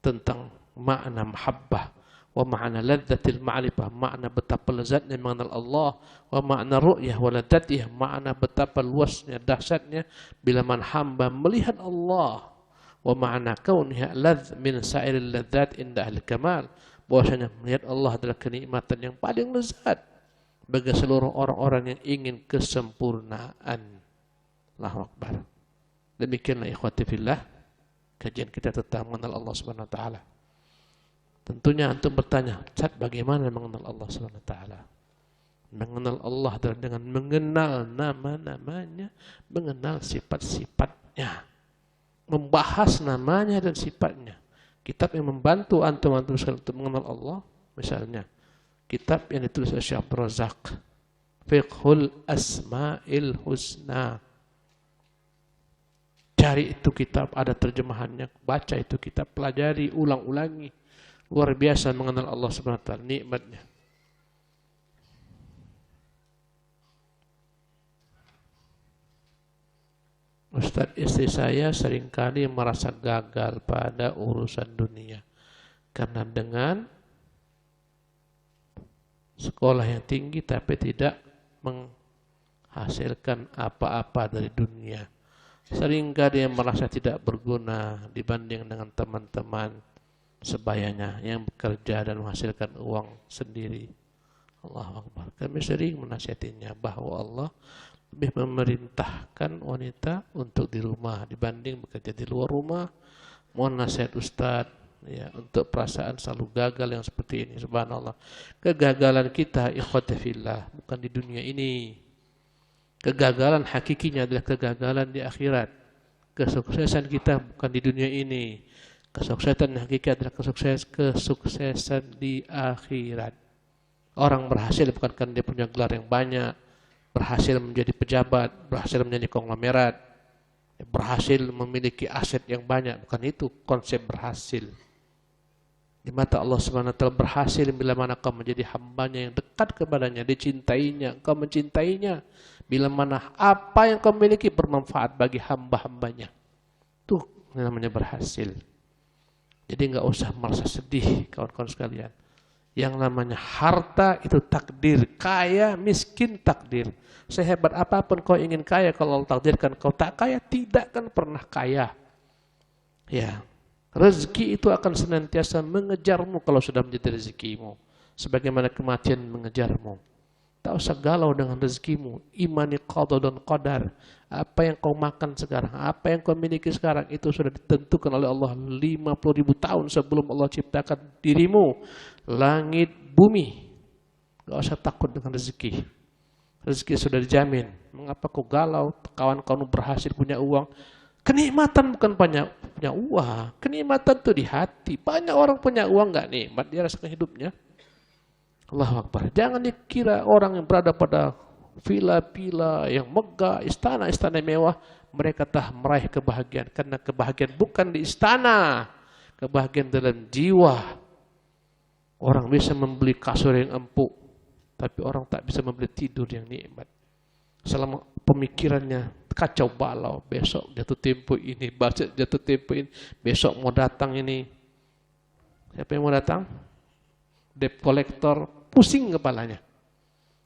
tentang makna mahabbah. wa ma'na ladzatil ma'rifah, makna betapa lezatnya mengenal Allah, wa ma'na ru'yah wa ladzatih, makna betapa luasnya dahsyatnya bila man hamba melihat Allah, wa ma'na kauniha ladz min sa'iril ladzat inda ahli kamal, bahwasanya melihat Allah adalah kenikmatan yang paling lezat bagi seluruh orang-orang yang ingin kesempurnaan. Allahu Akbar. Demikianlah ikhwati fillah kajian kita tentang mengenal Allah Subhanahu wa taala. Tentunya antum bertanya, Ustaz, bagaimana mengenal Allah Subhanahu wa taala? Mengenal Allah adalah dengan mengenal nama-namanya, mengenal sifat-sifatnya, membahas namanya dan sifatnya. Kitab yang membantu antum sekalian untuk mengenal Allah, misalnya kitab yang ditulis oleh Syekh Abdul Razak, Fiqhul Asma'il Husna. Cari itu kitab, ada terjemahannya, baca itu kitab, pelajari, ulang-ulangi. Luar biasa mengenal Allah Subhanahu wa taala, nikmatnya. Ustaz, istri saya seringkali merasa gagal pada urusan dunia karena dengan sekolah yang tinggi tapi tidak menghasilkan apa-apa dari dunia. Seringkali dia merasa tidak berguna dibanding dengan teman-teman sebayanya yang bekerja dan menghasilkan uang sendiri. Allahu Akbar. Kami sering menasihatinya bahwa Allah lebih memerintahkan wanita untuk di rumah dibanding bekerja di luar rumah. Mohon nasihat Ustaz ya, untuk perasaan selalu gagal yang seperti ini. Subhanallah. Kegagalan kita ikhwati fillah bukan di dunia ini. Kegagalan hakikinya adalah kegagalan di akhirat. Kesuksesan kita bukan di dunia ini. Kesuksesan hakikat adalah kesuksesan di akhirat. Orang berhasil bukan karena dia punya gelar yang banyak, berhasil menjadi pejabat, berhasil menjadi konglomerat, berhasil memiliki aset yang banyak, bukan itu konsep berhasil. Di mata Allah Subhanahu wa taala berhasil bila mana kau menjadi hambanya yang dekat kepadanya, dicintainya, kau mencintainya. Bila mana apa yang kau miliki bermanfaat bagi hamba-hambanya. Tuh namanya berhasil. Jadi nggak usah merasa sedih kawan-kawan sekalian. Yang namanya harta itu takdir, kaya miskin takdir. Sehebat apapun kau ingin kaya, kalau Allah takdirkan kau tak kaya, tidak akan pernah kaya. Ya, rezeki itu akan senantiasa mengejarmu kalau sudah menjadi rezekimu. Sebagaimana kematian mengejarmu. Tak usah galau dengan rezekimu. Imani qada dan qadar. Apa yang kau makan sekarang, apa yang kau miliki sekarang, itu sudah ditentukan oleh Allah 50.000 tahun sebelum Allah ciptakan dirimu. Langit, bumi. Gak usah takut dengan rezeki. Rezeki sudah dijamin. Mengapa kau galau? Kawan kau berhasil punya uang. Kenikmatan bukan punya uang. Kenikmatan itu di hati. Banyak orang punya uang gak nikmat dia rasakan hidupnya. Allahu Akbar. Jangan dikira orang yang berada pada villa-villa yang megah, istana-istana mewah, mereka telah meraih kebahagiaan. Karena kebahagiaan bukan di istana. Kebahagiaan dalam jiwa. Orang bisa membeli kasur yang empuk, tapi orang tak bisa membeli tidur yang nikmat. Selama pemikirannya kacau balau, besok jatuh tempo ini, jatuh tempo ini, besok mau datang ini. Siapa yang mau datang? Debt collector, pusing kepalanya.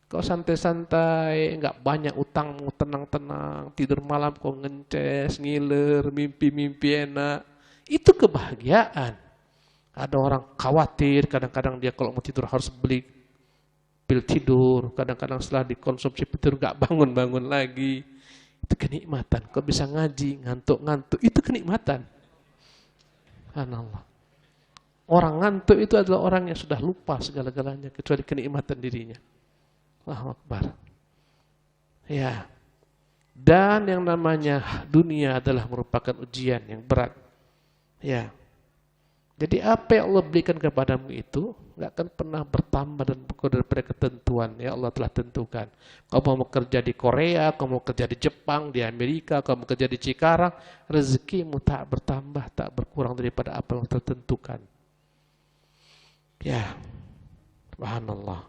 Kau santai-santai, enggak banyak utangmu, tenang-tenang, tidur malam kau ngences, ngiler, mimpi-mimpi enak. Itu kebahagiaan. Ada orang khawatir, kadang-kadang dia kalau mau tidur harus beli pil tidur, kadang-kadang setelah dikonsumsi tidur enggak bangun-bangun lagi. Itu kenikmatan. Kau bisa ngaji, ngantuk-ngantuk, itu kenikmatan. Subhanallah. Orang ngantuk itu adalah orang yang sudah lupa segala-galanya kecuali kenikmatan dirinya. Allahu Akbar. Ya. Dan yang namanya dunia adalah merupakan ujian yang berat. Ya. Jadi apa yang Allah berikan kepadamu itu nggak akan pernah bertambah dan berkurang daripada ketentuan yang Allah telah tentukan. Kau mau bekerja di Korea, kau mau kerja di Jepang, di Amerika, kau mau kerja di Cikarang, rezekimu tak bertambah, tak berkurang daripada apa yang tertentukan. Ya, subhanallah.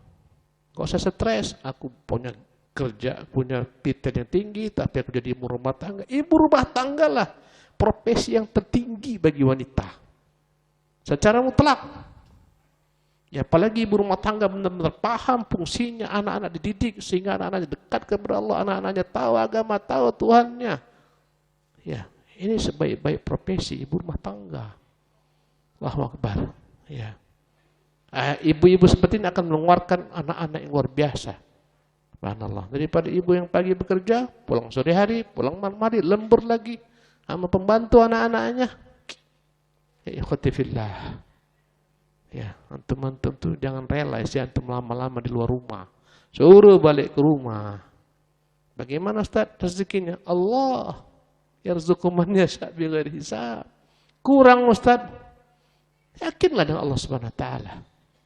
Gak usah stres, aku punya kerja, punya titel yang tinggi, tapi aku jadi ibu rumah tangga. Ibu rumah tangga lah profesi yang tertinggi bagi wanita. Secara mutlak. Ya, apalagi ibu rumah tangga benar-benar paham fungsinya, anak-anak dididik sehingga anak-anaknya dekat kepada Allah, anak-anaknya tahu agama, tahu Tuhannya. Ya, ini sebaik-baik profesi ibu rumah tangga. Allahu Akbar. Ya. Ibu-ibu seperti ini akan mengeluarkan anak-anak yang luar biasa. Subhanallah. Daripada ibu yang pagi bekerja, pulang sore hari, pulang malam hari, lembur lagi sama pembantu anak-anaknya. Ya, ikhwati fillah. Ya, antum tuh jangan rela sih antum lama-lama di luar rumah. Suruh balik ke rumah. Bagaimana Ustaz rezekinya? Allah yarzuqu man yasha' bighairi hisab. Kurang Ustaz. Yakinlah dengan Allah Subhanahu wa taala.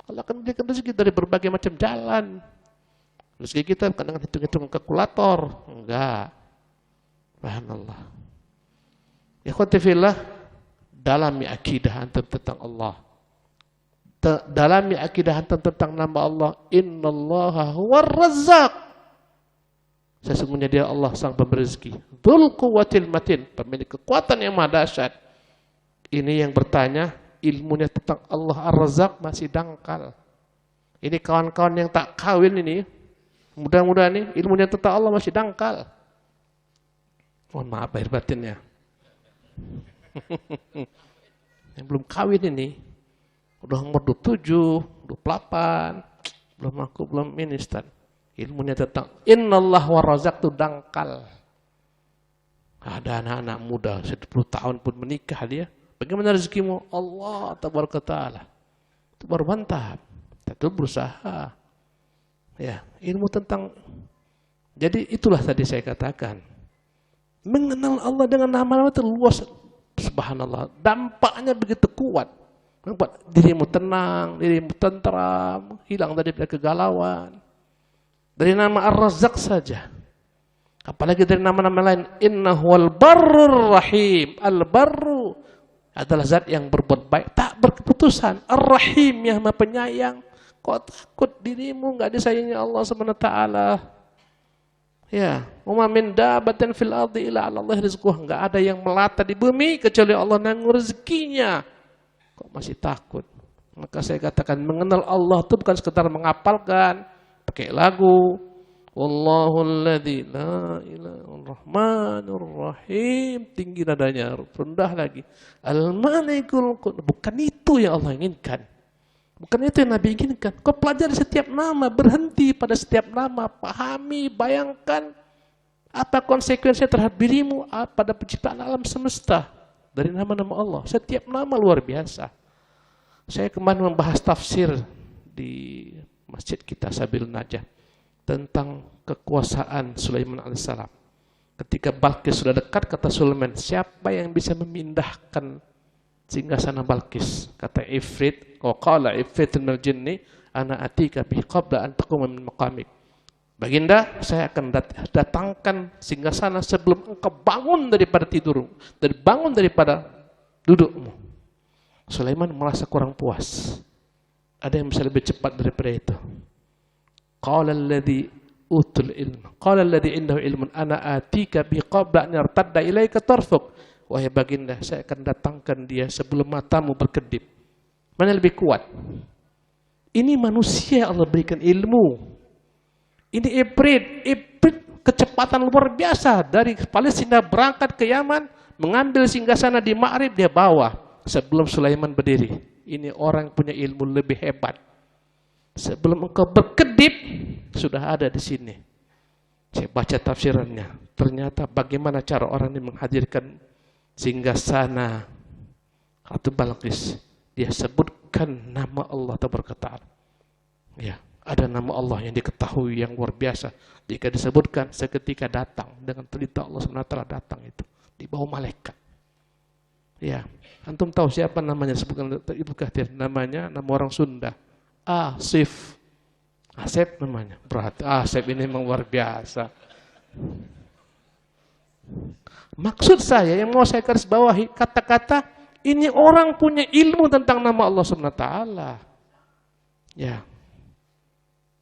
Allah akan berikan rezeki dari berbagai macam jalan. Rezeki kita bukan dengan hitung-hitung kalkulator, enggak. Subhanallah. Ikhwati fillah, dalami akidah antum tentang Allah. Dalami akidah antum tentang nama Allah, innallaha huwar razzaq. Sesungguhnya dia Allah sang pemberi rezeki. Dzul quwwatil matin, pemilik kekuatan yang maha dahsyat. Ini yang bertanya, ilmunya tentang Allah Ar-Razzaq masih dangkal. Ini kawan-kawan yang tak kawin ini, mudah-mudahan ini ilmunya tentang Allah masih dangkal. Mohon maaf lahir batinnya. Yang belum kawin ini, udah umur 27, 28, belum ini Ustaz. Ilmunya tentang innallah warazaq itu dangkal. Ada anak-anak muda 10 tahun pun menikah dia. Bagaimana rezekimu? Allah tabaraka ta'ala. Itu baru mantap. Itu berusaha. Ya, ilmu tentang, jadi itulah tadi saya katakan. Mengenal Allah dengan nama-nama itu luas. Subhanallah. Dampaknya begitu kuat. Membuat dirimu tenang, dirimu tentram, hilang dari kegalauan. Dari nama Ar-Razzaq saja. Apalagi dari nama-nama lain. Innahuwal barrur rahim. Al-barru adalah zat yang berbuat baik, tak berkeputusan. Ar-Rahim yang maha penyayang. Kok takut dirimu nggak disayangi Allah SWT? Ya, wa min dabatin fil ardi illa 'ala Allah rizquha. Enggak ada yang melata di bumi kecuali Allah nanggung rezekinya. Kok masih takut? Maka saya katakan mengenal Allah itu bukan sekedar menghafalkan pakai lagu. Wallahul ladzi la ilaha rahmanur rahim, tinggi nadanya, rendah lagi. Al-Malikul Qudus, bukan itu yang Allah inginkan. Bukan itu yang Nabi inginkan. Kau pelajari setiap nama, berhenti pada setiap nama, pahami, bayangkan apa konsekuensinya terhadap dirimu pada penciptaan alam semesta dari nama-nama Allah. Setiap nama luar biasa. Saya kemarin membahas tafsir di masjid kita Sabil Najah tentang kekuasaan Sulaiman alaihissalam. Ketika Balkis sudah dekat, kata Sulaiman, siapa yang bisa memindahkan singgasana Balkis? Kata Ifrit, qala Ifrit minal jinni, ana atika bi qabla an taquma min maqamik. Baginda, saya akan datangkan singgasana sebelum engkau bangun daripada tidurmu, dan bangun daripada dudukmu. Sulaiman merasa kurang puas. Ada yang bisa lebih cepat daripada itu. Qala alladhi utul ilm, qala alladhi indahu ilmun, ana atika bi qabla an yartadda ilaika tarfuk. Wahai baginda, saya akan datangkan dia sebelum matamu berkedip. Mana lebih kuat? Ini manusia Allah berikan ilmu. Ini Ibrit kecepatan luar biasa. Dari Palestina berangkat ke Yaman, mengambil singgasana di Ma'rib, dia bawa sebelum Sulaiman berdiri. Ini orang punya ilmu lebih hebat. Sebelum engkau berkedip, sudah ada di sini. Saya baca tafsirannya. Ternyata bagaimana cara orang ini menghadirkan singgasana Ratu Balqis. Dia sebutkan nama Allah Tabaraka Ta'ala. Ya, ada nama Allah yang diketahui yang luar biasa. Jika disebutkan, seketika datang dengan perintah Allah SWT datang itu di bawah malaikat. Ya, antum tahu siapa namanya? Sebutkan Ibu Kathir, namanya nama orang Sunda. Asif. Asep namanya. Berarti Asep ini memang luar biasa. Maksud saya yang mau saya garis bawahi kata-kata ini orang punya ilmu tentang nama Allah SWT. Ya.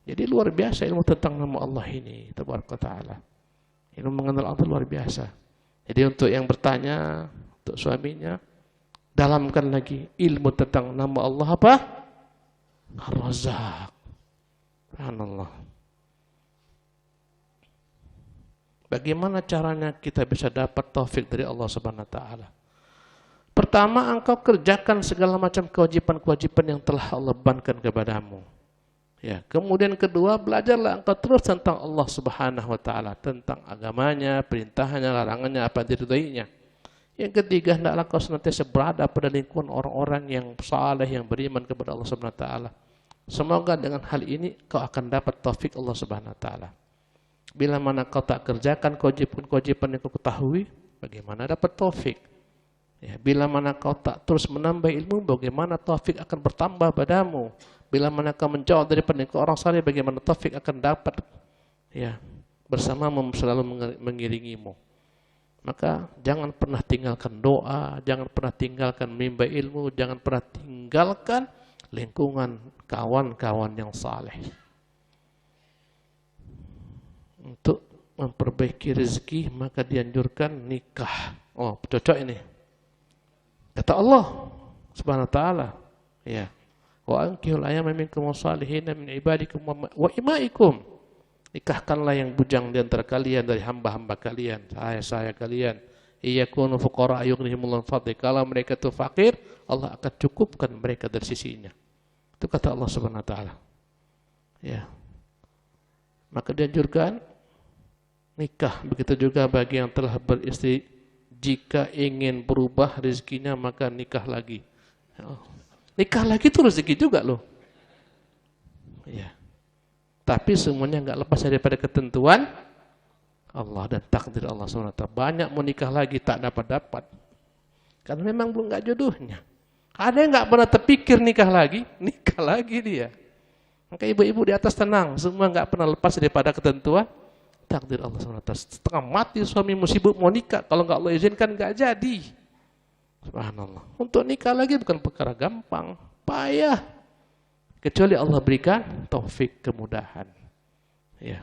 Jadi luar biasa ilmu tentang nama Allah ini, Tabaraka Ta'ala. Ilmu mengenal Allah luar biasa. Jadi untuk yang bertanya, untuk suaminya, dalamkan lagi ilmu tentang nama Allah apa? Ar-Razzaq. Subhanallah. Bagaimana caranya kita bisa dapat taufik dari Allah Subhanahu wa taala? Pertama, engkau kerjakan segala macam kewajiban-kewajiban yang telah Allah bebankan kepadamu. Ya, kemudian kedua, belajarlah engkau terus tentang Allah Subhanahu wa taala, tentang agamanya, perintahnya, larangannya, apa yang diridhoinya. Yang ketiga, hendaklah kau senantiasa berada pada lingkungan orang-orang yang saleh, yang beriman kepada Allah Subhanahu wa taala. Semoga dengan hal ini kau akan dapat taufik Allah Subhanahu wa taala. Bila mana kau tak kerjakan kewajiban-kewajiban yang kau ketahui, bagaimana dapat taufik? Ya, bila mana kau tak terus menambah ilmu, bagaimana taufik akan bertambah padamu? Bila mana kau menjauh daripada orang saleh, bagaimana taufik akan dapat? Ya, bersamamu selalu mengiringimu. Maka jangan pernah tinggalkan doa, jangan pernah tinggalkan mimba ilmu, jangan pernah tinggalkan lingkungan kawan-kawan yang saleh. Untuk memperbaiki rezeki maka dianjurkan nikah. Oh, cocok ini. Kata Allah Subhanahu wa taala, ya. Wa ankihul ayama minkum wassalihin min ibadikum wa imaikum. Nikahkanlah yang bujang di antara kalian dari hamba-hamba kalian, saya kalian. Iyakunu fuqara yughnihimullahu fadli. Kalau mereka itu fakir, Allah akan cukupkan mereka dari sisinya. Itu kata Allah Subhanahu wa taala. Ya. Maka dianjurkan nikah. Begitu juga bagi yang telah beristri, jika ingin berubah rezekinya maka nikah lagi. Nikah lagi itu rezeki juga loh. Ya. Tapi semuanya enggak lepas daripada ketentuan Allah dan takdir Allah SWT. Banyak mau nikah lagi tak dapat-dapat. Karena memang belum enggak jodohnya. Ada yang enggak pernah terpikir nikah lagi dia. Maka ibu-ibu di atas tenang, semua enggak pernah lepas daripada ketentuan takdir Allah SWT. Setengah mati suami musibuk mau nikah, kalau enggak Allah izinkan enggak jadi. Subhanallah. Untuk nikah lagi bukan perkara gampang, payah. Kecuali Allah berikan taufik, kemudahan. Ya.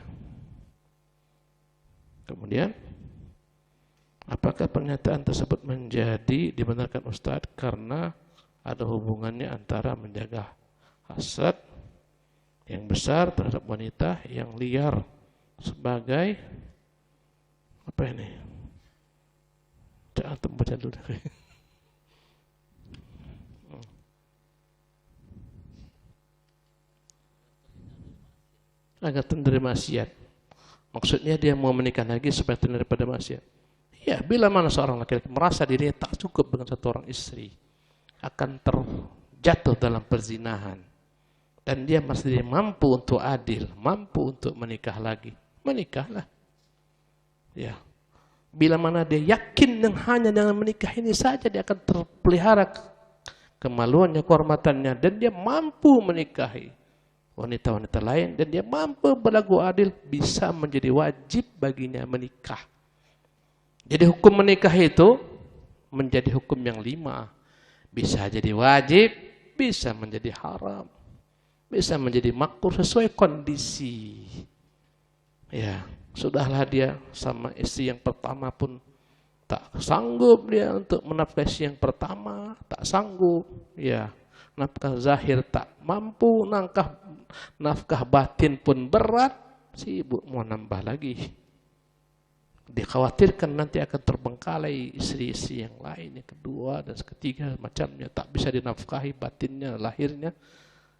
Kemudian, apakah pernyataan tersebut menjadi dibenarkan Ustadz karena ada hubungannya antara menjaga hasad yang besar terhadap wanita yang liar sebagai apa ini? Jangan baca dulu. Agar terhindar maksiat. Maksudnya dia mau menikah lagi supaya terhindar daripada maksiat. Ya, bila mana seorang laki-laki merasa dirinya tak cukup dengan satu orang istri, akan terjatuh dalam perzinahan, dan dia masih mampu untuk adil, mampu untuk menikah lagi, menikahlah. Ya. Bila mana dia yakin yang hanya dengan menikah ini saja dia akan terpelihara kemaluannya, kehormatannya, dan dia mampu menikahi wanita-wanita lain, dan dia mampu berlaku adil, bisa menjadi wajib baginya menikah. Jadi hukum menikah itu menjadi hukum yang 5. Bisa jadi wajib, bisa menjadi haram, bisa menjadi makruh sesuai kondisi. Ya, sudahlah dia sama istri yang pertama pun tak sanggup dia untuk menafkahi yang pertama, tak sanggup. Ya, nafkah zahir tak mampu, nafkah batin pun berat, si ibu mau nambah lagi. Dikhawatirkan nanti akan terbengkalai istri-istri yang lain, yang kedua dan ketiga macamnya, tak bisa dinafkahi batinnya, lahirnya.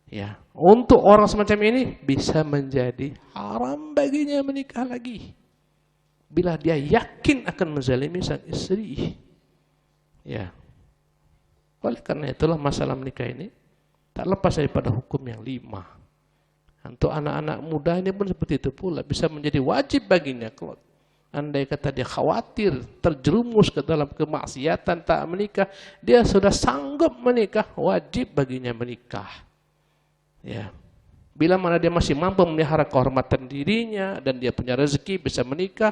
Ya, untuk orang semacam ini bisa menjadi haram baginya menikah lagi bila dia yakin akan menzalimi sang istri. Ya. Oleh karena itulah masalah menikah ini tak lepas daripada hukum yang 5. Untuk anak-anak muda ini pun seperti itu pula, bisa menjadi wajib baginya. Kalau andai kata dia khawatir terjerumus ke dalam kemaksiatan tak menikah, dia sudah sanggup menikah, wajib baginya menikah. Ya. Bila mana dia masih mampu memelihara kehormatan dirinya dan dia punya rezeki bisa menikah,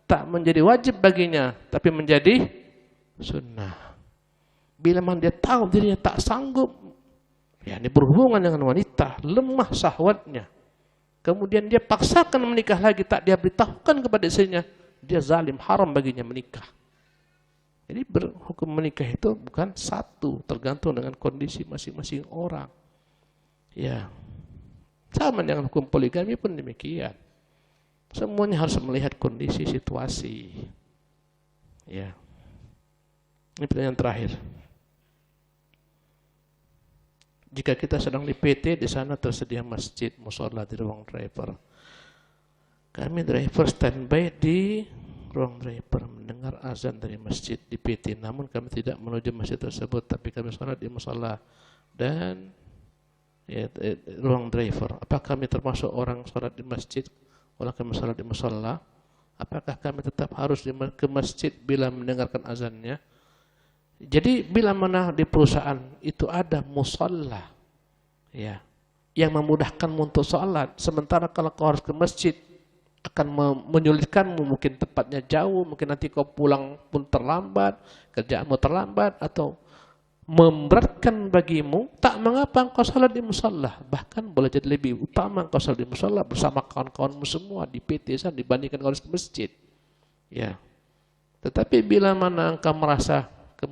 tak menjadi wajib baginya, tapi menjadi sunnah. Bila mana dia tahu dirinya tak sanggup, ya ini berhubungan dengan wanita, lemah syahwatnya, kemudian dia paksakan menikah lagi, tak dia beritahukan kepada istrinya, dia zalim, haram baginya menikah. Jadi hukum menikah itu bukan satu, tergantung dengan kondisi masing-masing orang. Ya, sama dengan hukum poligami pun demikian. Semuanya harus melihat kondisi situasi. Ya. Ini pertanyaan terakhir. Jika kita sedang di PT, di sana tersedia masjid, mushola di ruang driver. Kami driver standby di ruang driver mendengar azan dari masjid di PT. Namun kami tidak menuju masjid tersebut, tapi kami sholat di mushola dan ruang driver. Apakah kami termasuk orang sholat di masjid? Kalau kami sholat di mushola, apakah kami tetap harus ke masjid bila mendengarkan azannya? Jadi bila mana di perusahaan itu ada mushola, ya, yang memudahkanmu untuk sholat, sementara kalau kau harus ke masjid akan menyulitkanmu, mungkin tempatnya jauh, mungkin nanti kau pulang pun terlambat, kerjaanmu terlambat, atau memberatkan bagimu, tak mengapa engkau sholat di mushola. Bahkan boleh jadi lebih utama engkau sholat di mushola bersama kawan-kawanmu semua di PT sana dibandingkan kau harus ke masjid. Ya. Tetapi bila mana engkau merasa ke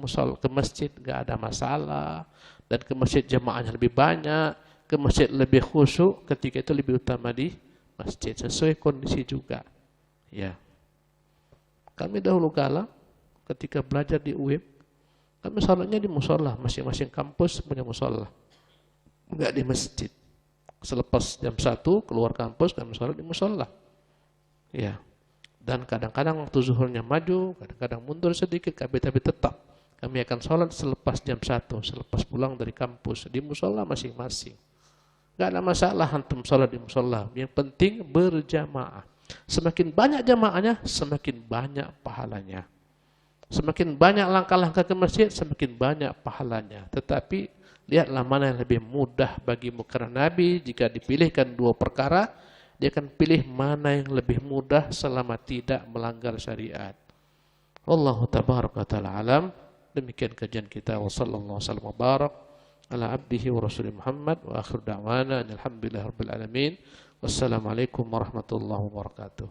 masjid gak ada masalah, dan ke masjid jamaahnya lebih banyak, ke masjid lebih khusyuk, ketika itu lebih utama di masjid sesuai kondisi juga. Ya. Kami dahulu kala ketika belajar di UIM, kami sholatnya di mushola, masing-masing kampus punya mushola, enggak di masjid. Selepas jam 1 keluar kampus kami sholat di mushola. Ya. Dan kadang-kadang waktu zuhurnya maju, kadang-kadang mundur sedikit, tapi tetap kami akan sholat selepas jam 1, selepas pulang dari kampus, di mushola masing-masing. Gak ada masalah antum sholat di mushola. Yang penting berjamaah. Semakin banyak jamaahnya, semakin banyak pahalanya. Semakin banyak langkah-langkah ke masjid, semakin banyak pahalanya. Tetapi lihatlah mana yang lebih mudah bagimu. Karena Nabi jika dipilihkan dua perkara, dia akan pilih mana yang lebih mudah selama tidak melanggar syariat. Wallahu tabaraka ta'ala alam. Demikian kajian kita. Wa sallallahu wasallam wa barak ala abdihi wa rasulih Muhammad wa akhir da'wana alhamdulillah rabbil alamin. Wassalamualaikum warahmatullahi wabarakatuh.